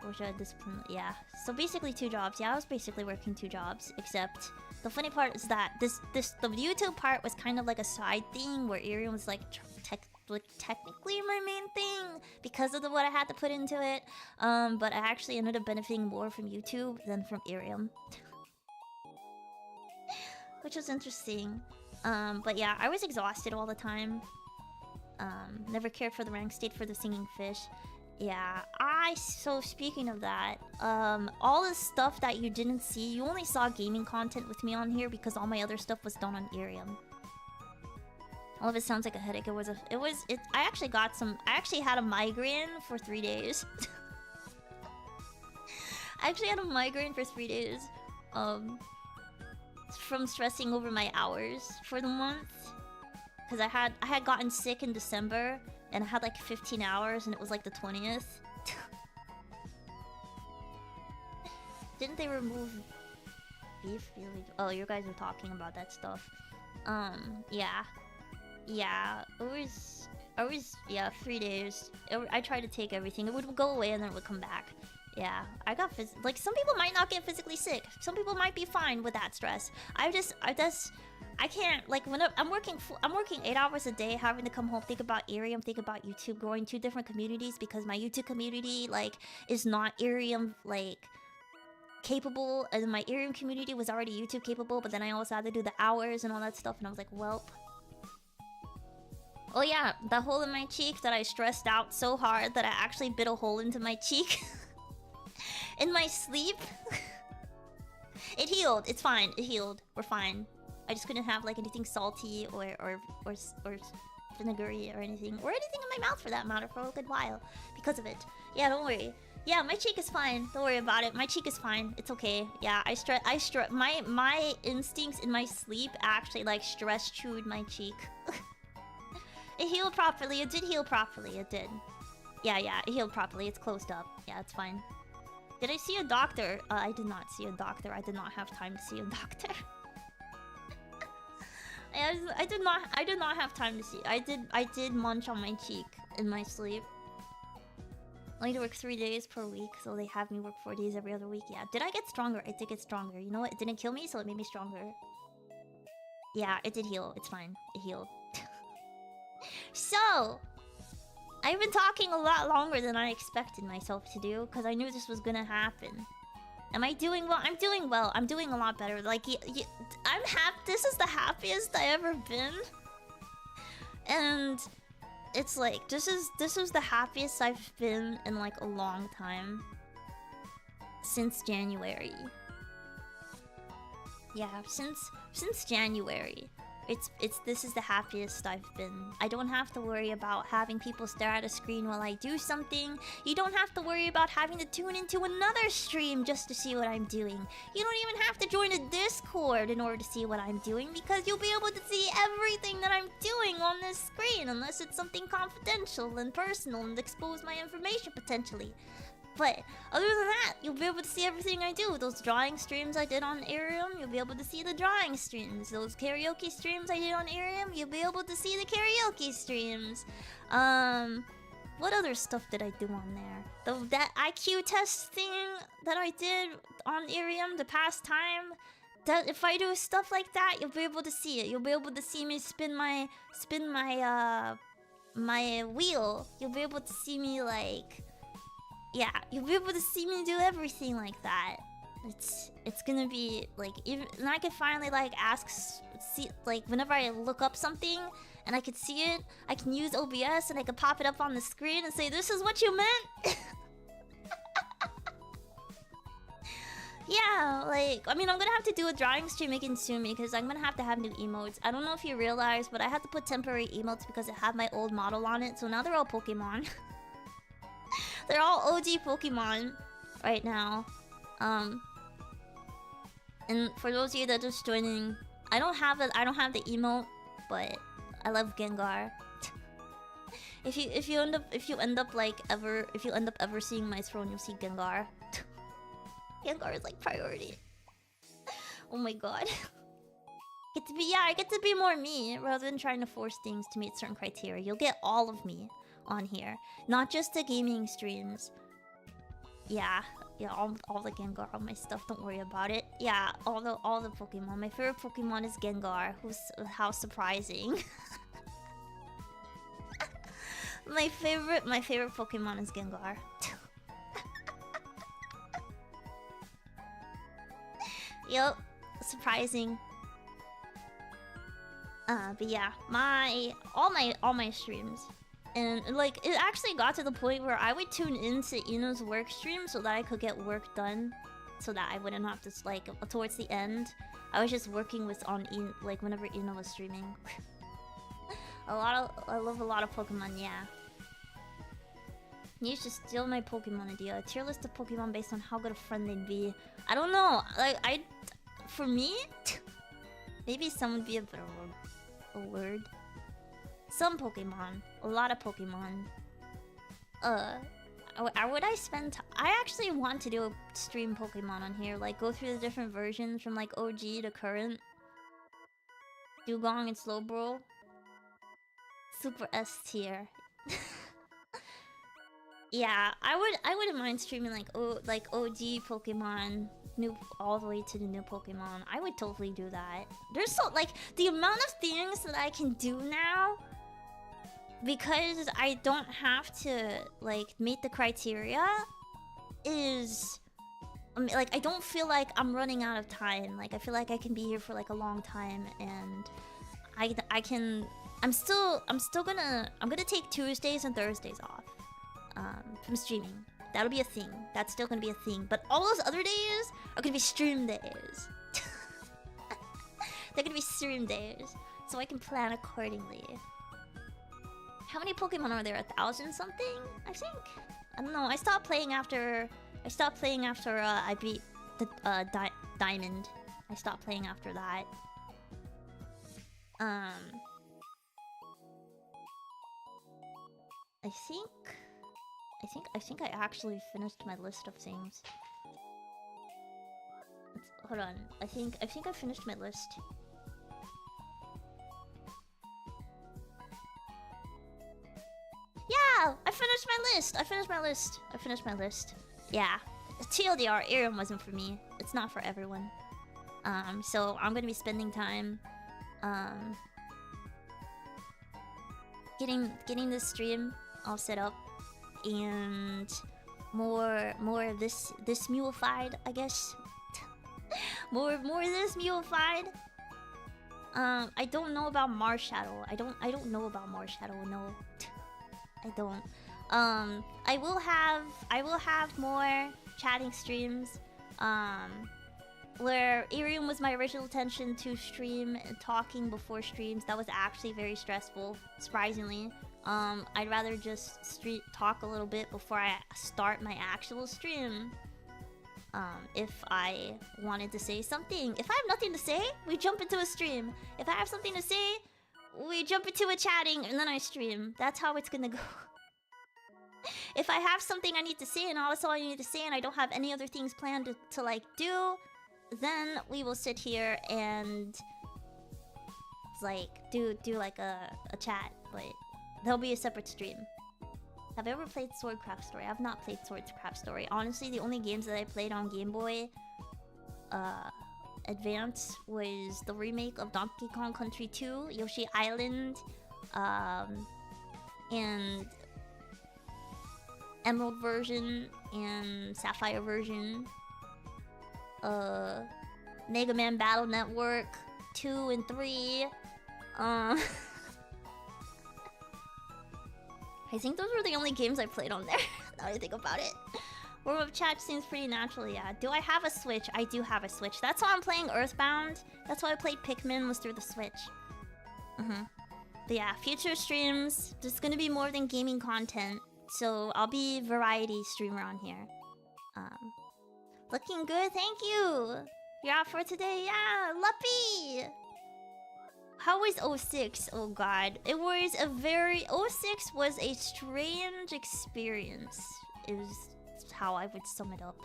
Or should I discipline? Yeah. So basically 2 jobs. Yeah, I was basically working 2 jobs, except... The funny part is that the YouTube part was kind of like a side thing where IRIAM was like technically my main thing because of what I had to put into it. But I actually ended up benefiting more from YouTube than from IRIAM. Which was interesting. But yeah, I was exhausted all the time. Never cared for the rank, stayed for the singing fish. Yeah, so speaking of that, all the stuff that you didn't see, you only saw gaming content with me on here because all my other stuff was done on IRIAM. All of it sounds like a headache. I actually had a migraine for 3 days. I actually had a migraine for 3 days, from stressing over my hours for the month. Because I had gotten sick in December, and I had like 15 hours, and it was like the 20th. Didn't they remove beef? Oh, you guys were talking about that stuff. Yeah. Yeah, yeah, 3 days. I tried to take everything. It would go away and then it would come back. Yeah, I got like, some people might not get physically sick. Some people might be fine with that stress. I can't, like, when I'm working 8 hours a day, having to come home, think about IRIAM, think about YouTube, growing 2 different communities because my YouTube community, like, is not IRIAM, like, capable, and my IRIAM community was already YouTube capable, but then I also had to do the hours and all that stuff, and I was like, welp. Oh yeah, the hole in my cheek that I stressed out so hard that I actually bit a hole into my cheek in my sleep. It healed. It's fine. It healed. We're fine. I just couldn't have like anything salty or vinegary or anything in my mouth for that matter for a good while because of it. Yeah, don't worry. Yeah, my cheek is fine. Don't worry about it. My cheek is fine. It's okay. Yeah, my instincts in my sleep actually like stress chewed my cheek. It healed properly. It did heal properly. It did. Yeah, it healed properly. It's closed up. Yeah, it's fine. Did I see a doctor? I did not see a doctor. I did not have time to see a doctor. I did not have time to see. I did munch on my cheek in my sleep. I need to work 3 days per week, so they have me work 4 days every other week. Yeah. Did I get stronger? I did get stronger. You know what? It didn't kill me, so it made me stronger. Yeah, it did heal. It's fine. It healed. So, I've been talking a lot longer than I expected myself to do, because I knew this was gonna happen. Am I doing well? I'm doing well. I'm doing a lot better. Like, I'm happy. This is the happiest I ever been. And it's like, this is the happiest I've been in like a long time. Since January. Yeah, since January. This is the happiest I've been. I don't have to worry about having people stare at a screen while I do something. You don't have to worry about having to tune into another stream just to see what I'm doing. You don't even have to join a Discord in order to see what I'm doing, because you'll be able to see everything that I'm doing on this screen, unless it's something confidential and personal and expose my information potentially. But other than that, you'll be able to see everything I do. Those drawing streams I did on IRIAM, you'll be able to see the drawing streams. Those karaoke streams I did on IRIAM, you'll be able to see the karaoke streams. What other stuff did I do on there? That IQ test thing that I did on IRIAM the past time. That if I do stuff like that, you'll be able to see it. You'll be able to see me spin my my wheel. You'll be able to see me like. Yeah, you'll be able to see me do everything like that. It's gonna be like, even, and I can finally like see, like whenever I look up something and I can see it, I can use OBS and I can pop it up on the screen and say, "This is what you meant." Yeah, like, I mean, I'm gonna have to do a drawing stream again soon because I'm gonna have to have new emotes. I don't know if you realize, but I had to put temporary emotes because it had my old model on it, so now they're all Pokemon. They're all OG Pokemon right now. And for those of you that are just joining, I don't have the emote, but I love Gengar. if you end up ever seeing my throne, you'll see Gengar. Gengar is like priority. Oh my god. I get to be more me rather than trying to force things to meet certain criteria. You'll get all of me on here, not just the gaming streams. Yeah, all the Gengar, all my stuff. Don't worry about it. Yeah, all the Pokemon. My favorite Pokemon is Gengar. How surprising. my favorite Pokemon is Gengar. Yup, surprising. But yeah, all my streams. And like, it actually got to the point where I would tune into Ino's work stream so that I could get work done, so that I wouldn't have to, like, towards the end, I was just working with like whenever Ino was streaming. I love a lot of Pokemon, yeah. You should steal my Pokemon idea. A tier list of Pokemon based on how good a friend they'd be. I don't know. Like, for me, maybe some would be a better word. Some Pokemon. A lot of Pokemon. Would I spend I actually want to do a stream Pokemon on here. Like, go through the different versions from, like, OG to current. Dugong and Slowbro. Super S tier. Yeah, I wouldn't mind streaming, like, OG Pokemon, all the way to the new Pokemon. I would totally do that. There's so, like, the amount of things that I can do now, because I don't have to, like, meet the criteria, is... I mean, like, I don't feel like I'm running out of time. Like, I feel like I can be here for, like, a long time, and I can... I'm gonna take Tuesdays and Thursdays off from streaming. That'll be a thing. That's still gonna be a thing. But all those other days are gonna be stream days. They're gonna be stream days, so I can plan accordingly. How many Pokemon are there? 1,000 something? I think. I don't know. I stopped playing after I beat the Diamond. I stopped playing after that. I think I actually finished my list of things. Hold on. I think I finished my list. Yeah! I finished my list. Yeah. TLDR, IRIAM wasn't for me. It's not for everyone. So I'm gonna be spending time Um, getting this stream all set up, and more of this mulefied, I guess. more of this mulefied. I don't know about Marshadow. I don't know about Marshadow. No, I don't. I will have more chatting streams. Where IRIAM was my original intention to stream and talking before streams. That was actually very stressful, surprisingly. I'd rather just talk a little bit before I start my actual stream. If I wanted to say something. If I have nothing to say, we jump into a stream. If I have something to say, we jump into a chatting and then I stream. That's how it's gonna go. If I have something I need to say and that's all I need to say and I don't have any other things planned to like do, then we will sit here and like do like a chat, but there'll be a separate stream. Have I ever played Swordcraft Story? I've not played Swordcraft Story. Honestly, the only games that I played on Game Boy Advance was the remake of Donkey Kong Country 2, Yoshi Island, and Emerald version and Sapphire version. Mega Man Battle Network 2 and 3. I think those were the only games I played on there. Now I think about it. Warm-up chat seems pretty natural, yeah. Do I have a Switch? I do have a Switch. That's why I'm playing Earthbound. That's why I played Pikmin, was through the Switch. But yeah, future streams, there's gonna be more than gaming content. So I'll be variety streamer on here. Looking good, thank you! You're out for today, yeah! Luppy! How was 06? Oh god. It was a very... 06 was a strange experience, is how I would sum it up.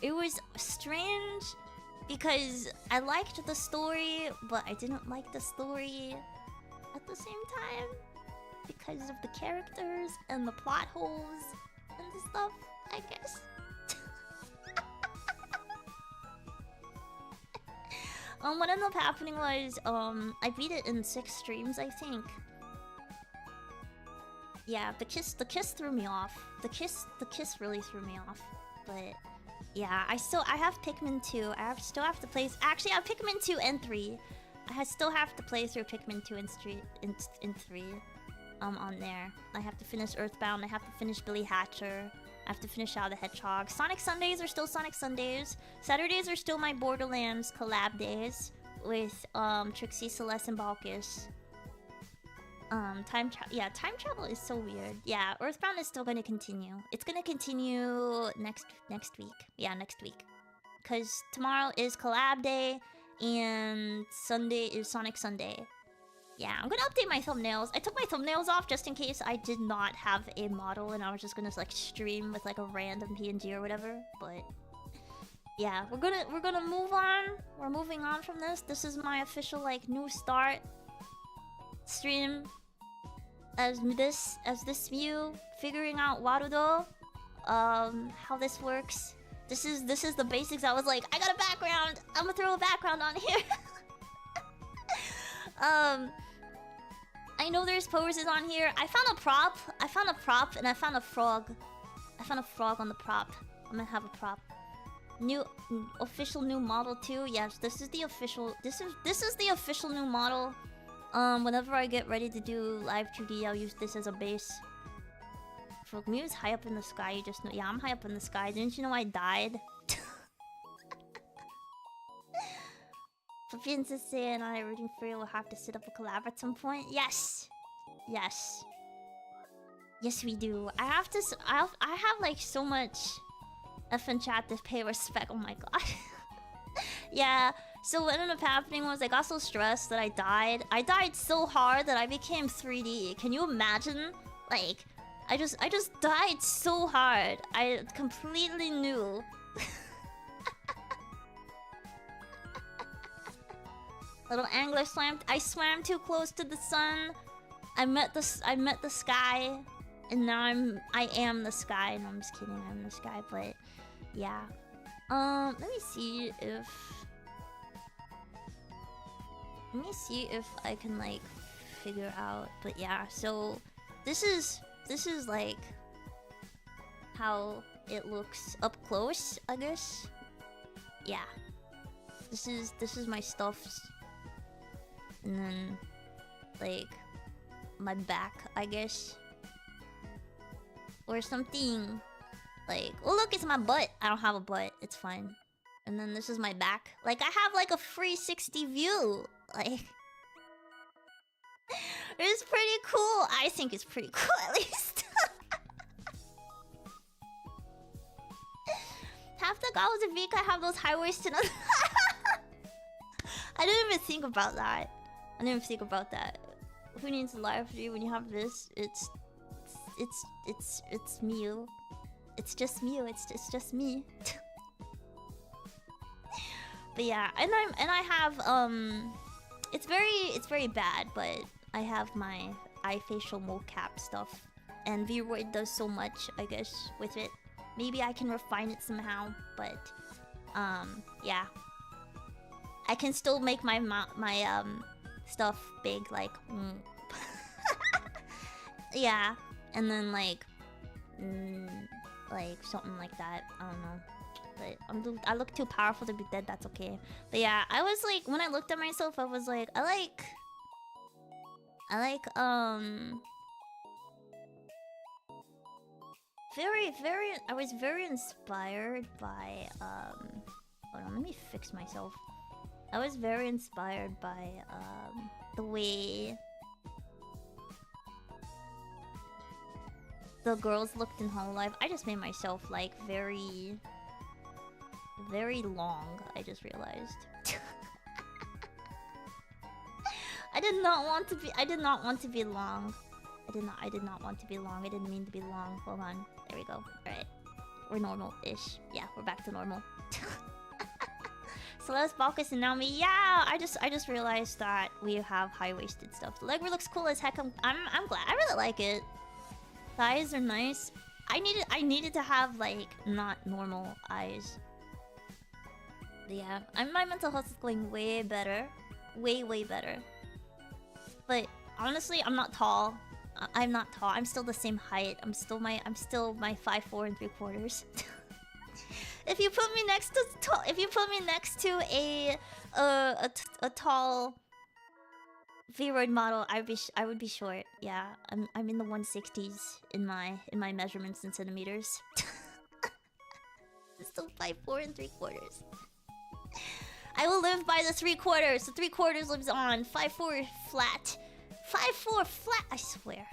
It was strange because I liked the story, but I didn't like the story at the same time because of the characters and the plot holes and the stuff, I guess. What ended up happening was, I beat it in 6 streams, I think. Yeah, the kiss threw me off. The kiss really threw me off. But yeah, I have Pikmin 2. Still have to play. Actually, I have Pikmin 2 and 3. Still have to play through Pikmin 2 and 3. On there. I have to finish Earthbound. I have to finish Billy Hatcher. I have to finish Shadow the Hedgehog. Sonic Sundays are still Sonic Sundays. Saturdays are still my Borderlands collab days with Trixie, Celeste, and Balkis. Time travel is so weird. Yeah, Earthbound is still gonna continue. It's gonna continue next week. Yeah, next week. Cause tomorrow is collab day and Sunday is Sonic Sunday. Yeah, I'm gonna update my thumbnails. I took my thumbnails off just in case I did not have a model and I was just gonna like stream with like a random PNG or whatever. But yeah, we're gonna move on. We're moving on from this. This is my official like new start stream as this view, figuring out Warudo, how this works. This is the basics. I was like, I got a background. I'm gonna throw a background on here. I know there's poses on here. I found a prop and I found a frog. I found a frog on the prop. I'm gonna have a prop. New official new model too. Yes, this is the official new model. Whenever I get ready to do live 2D, I'll use this as a base. Frog Mew's high up in the sky, you just know. Yeah, I'm high up in the sky. Didn't you know I died? Princess and I rooting for you will have to set up a collab at some point. Yes, yes, yes, we do. I have like so much effing chat to pay respect. Oh my god. Yeah. So what ended up happening was I got so stressed that I died. I died so hard that I became 3D. Can you imagine? Like, I just died so hard. I completely knew. Little angler swam. I swam too close to the sun. I met the sky, and now I am the sky. No, I'm just kidding. I'm the sky, but yeah. Let me see if Let me see if I can like figure out. But yeah, so this is like how it looks up close, I guess. Yeah. This is my stuffs. And then like my back, I guess. Or something like, oh look, it's my butt. I don't have a butt. It's fine. And then this is my back. Like I have like a 360 view. Like it's pretty cool. I think it's pretty cool at least. Half the gals of Vika have those high-waisted. I didn't even think about that. Who needs a live stream when you have this? It's Mew. It's just Mew. It's just me. But yeah, and I have it's very bad, but I have my eye facial mocap stuff, and V-Roid does so much, I guess, with it. Maybe I can refine it somehow, but yeah, I can still make my stuff big, like yeah, and then like something like that. I don't know. But I look too powerful to be dead. That's okay. But yeah, I was like, when I looked at myself, I was like, I like I was very inspired by hold on, let me fix myself. I was very inspired by the way the girls looked in Hololive. I just made myself like very long, I just realized. I did not want to be long. I did not want to be long. I didn't mean to be long. Hold on. There we go. Alright. We're normal-ish. Yeah, we're back to normal. So let's focus and now me. Yeah, I just realized that we have high-waisted stuff. The legwear looks cool as heck. I'm glad. I really like it. Thighs are nice. I needed to have like not normal eyes. But yeah, my mental health is going way better. Way better. But honestly, I'm not tall. I'm not tall. I'm still the same height. I'm still my 5'4" 3/4. If you put me next to a tall V-Roid model, I would be short. Yeah, I'm in the 160s in my measurements in centimeters. Still 5'4" 3/4. I will live by the 3/4. The 3/4 lives on. 5'4" flat. 5'4" flat. I swear.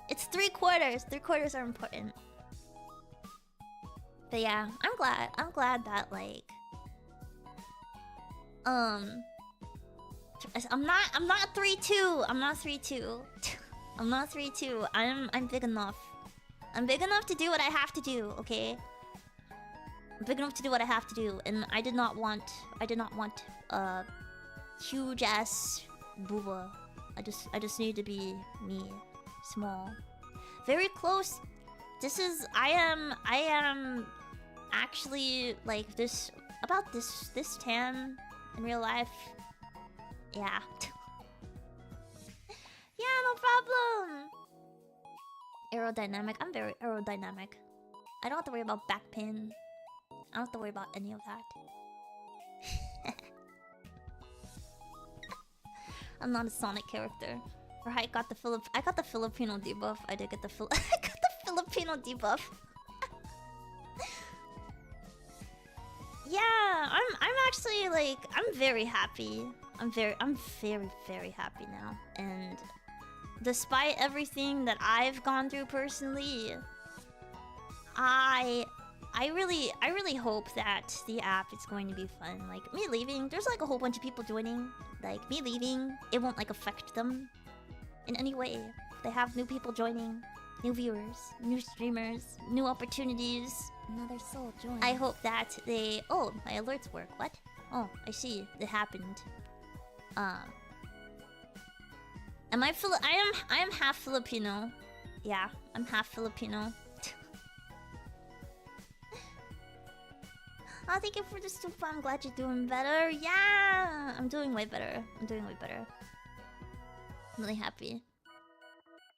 It's 3/4. 3/4 are important. But yeah, I'm glad that like I'm not 3'2". I'm not 3'2". I'm not 3'2". I'm big enough. I'm big enough to do what I have to do, okay? I'm big enough to do what I have to do, and I did not want a huge ass booba. I just need to be me, small, very close. I am actually like this tan in real life. Yeah. Yeah, no problem. Aerodynamic. I'm very aerodynamic. I don't have to worry about back pain. I don't have to worry about any of that. I'm not a Sonic character. Right, I got the Filipino debuff. I did get the I got the Filipino debuff. Yeah, I'm actually like I'm very happy. I'm very happy now. And despite everything that I've gone through personally, I really hope that the app is going to be fun. Like me leaving, there's like a whole bunch of people joining. Like me leaving, it won't like affect them in any way. They have new people joining, new viewers, new streamers, new opportunities. Another soul joined. I hope that they... Oh, my alerts work. What? Oh, I see. It happened. Am I am half Filipino. Yeah, I'm half Filipino. Oh, thank you for the super. I'm glad you're doing better. Yeah, I'm doing way better. I'm doing way better. I'm really happy.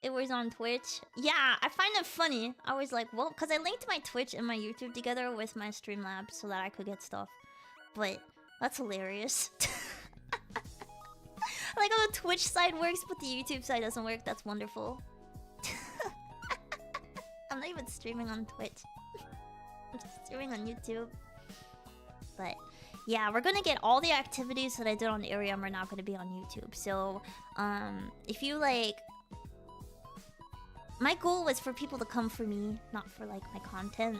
It was on Twitch. Yeah, I find it funny. I was like, well, because I linked my Twitch and my YouTube together with my Streamlabs so that I could get stuff. But that's hilarious. Like how the Twitch side works, but the YouTube side doesn't work. That's wonderful. I'm not even streaming on Twitch. I'm just streaming on YouTube. But yeah, we're gonna get all the activities that I did on IRIAM are now gonna be on YouTube. So, if you like... My goal was for people to come for me, not for like my content.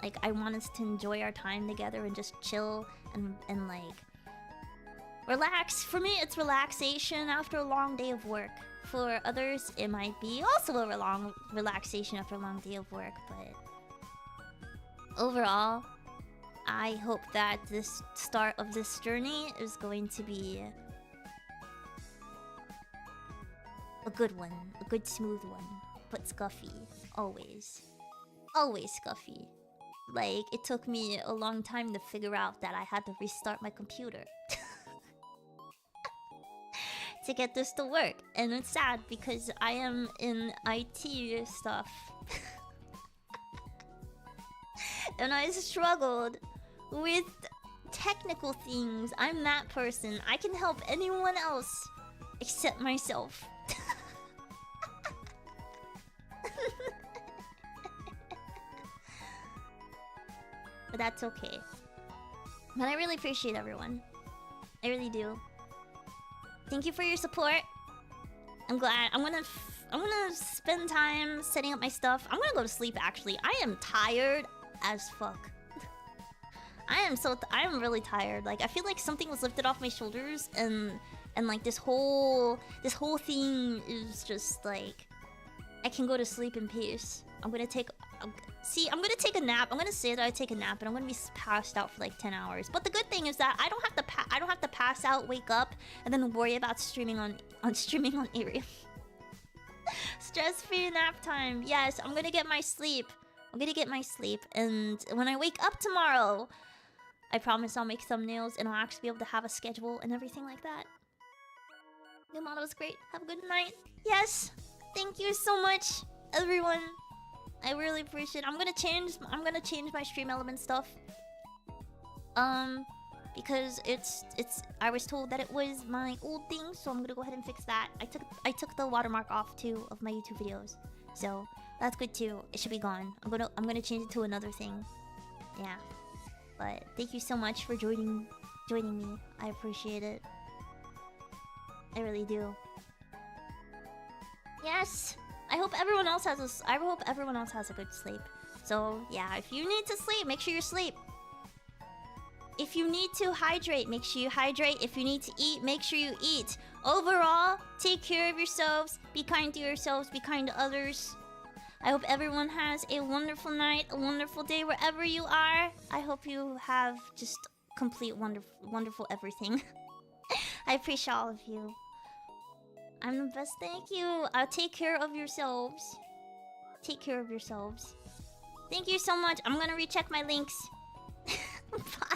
Like, I want us to enjoy our time together and just chill and like... relax. For me, it's relaxation after a long day of work. For others, it might be also a long relaxation after a long day of work, but... overall, I hope that this start of this journey is going to be... a good one. A good, smooth one. But scuffy. Always. Always scuffy. Like, it took me a long time to figure out that I had to restart my computer. To get this to work. And it's sad because I am in IT stuff. And I struggled with technical things. I'm that person. I can help anyone else except myself. But that's okay. But I really appreciate everyone. I really do. Thank you for your support. I'm glad. I'm gonna spend time setting up my stuff. I'm gonna go to sleep actually. I am tired as fuck. I'm really tired. Like, I feel like something was lifted off my shoulders and like this whole thing is just like I can go to sleep in peace. I'm gonna take a nap. I'm gonna say that I take a nap, and I'm gonna be passed out for like 10 hours. But the good thing is that I don't have to pass out, wake up, and then worry about streaming on IRIAM. Stress-free nap time. Yes, I'm gonna get my sleep. And when I wake up tomorrow, I promise I'll make thumbnails and I'll actually be able to have a schedule and everything like that. Your motto is great. Have a good night. Yes. Thank you so much, everyone. I really appreciate it. I'm gonna change my stream element stuff. Because I was told that it was my old thing, so I'm gonna go ahead and fix that. I took the watermark off too of my YouTube videos. So that's good too. It should be gone. I'm gonna change it to another thing. Yeah. But thank you so much for joining me. I appreciate it. I really do. Yes. I hope everyone else has a good sleep. So yeah, if you need to sleep, make sure you sleep. If you need to hydrate, make sure you hydrate. If you need to eat, make sure you eat. Overall, take care of yourselves. Be kind to yourselves. Be kind to others. I hope everyone has a wonderful night, a wonderful day wherever you are. I hope you have just complete wonderful everything. I appreciate all of you. I'm the best, thank you. Take care of yourselves. Take care of yourselves. Thank you so much. I'm gonna recheck my links. Bye.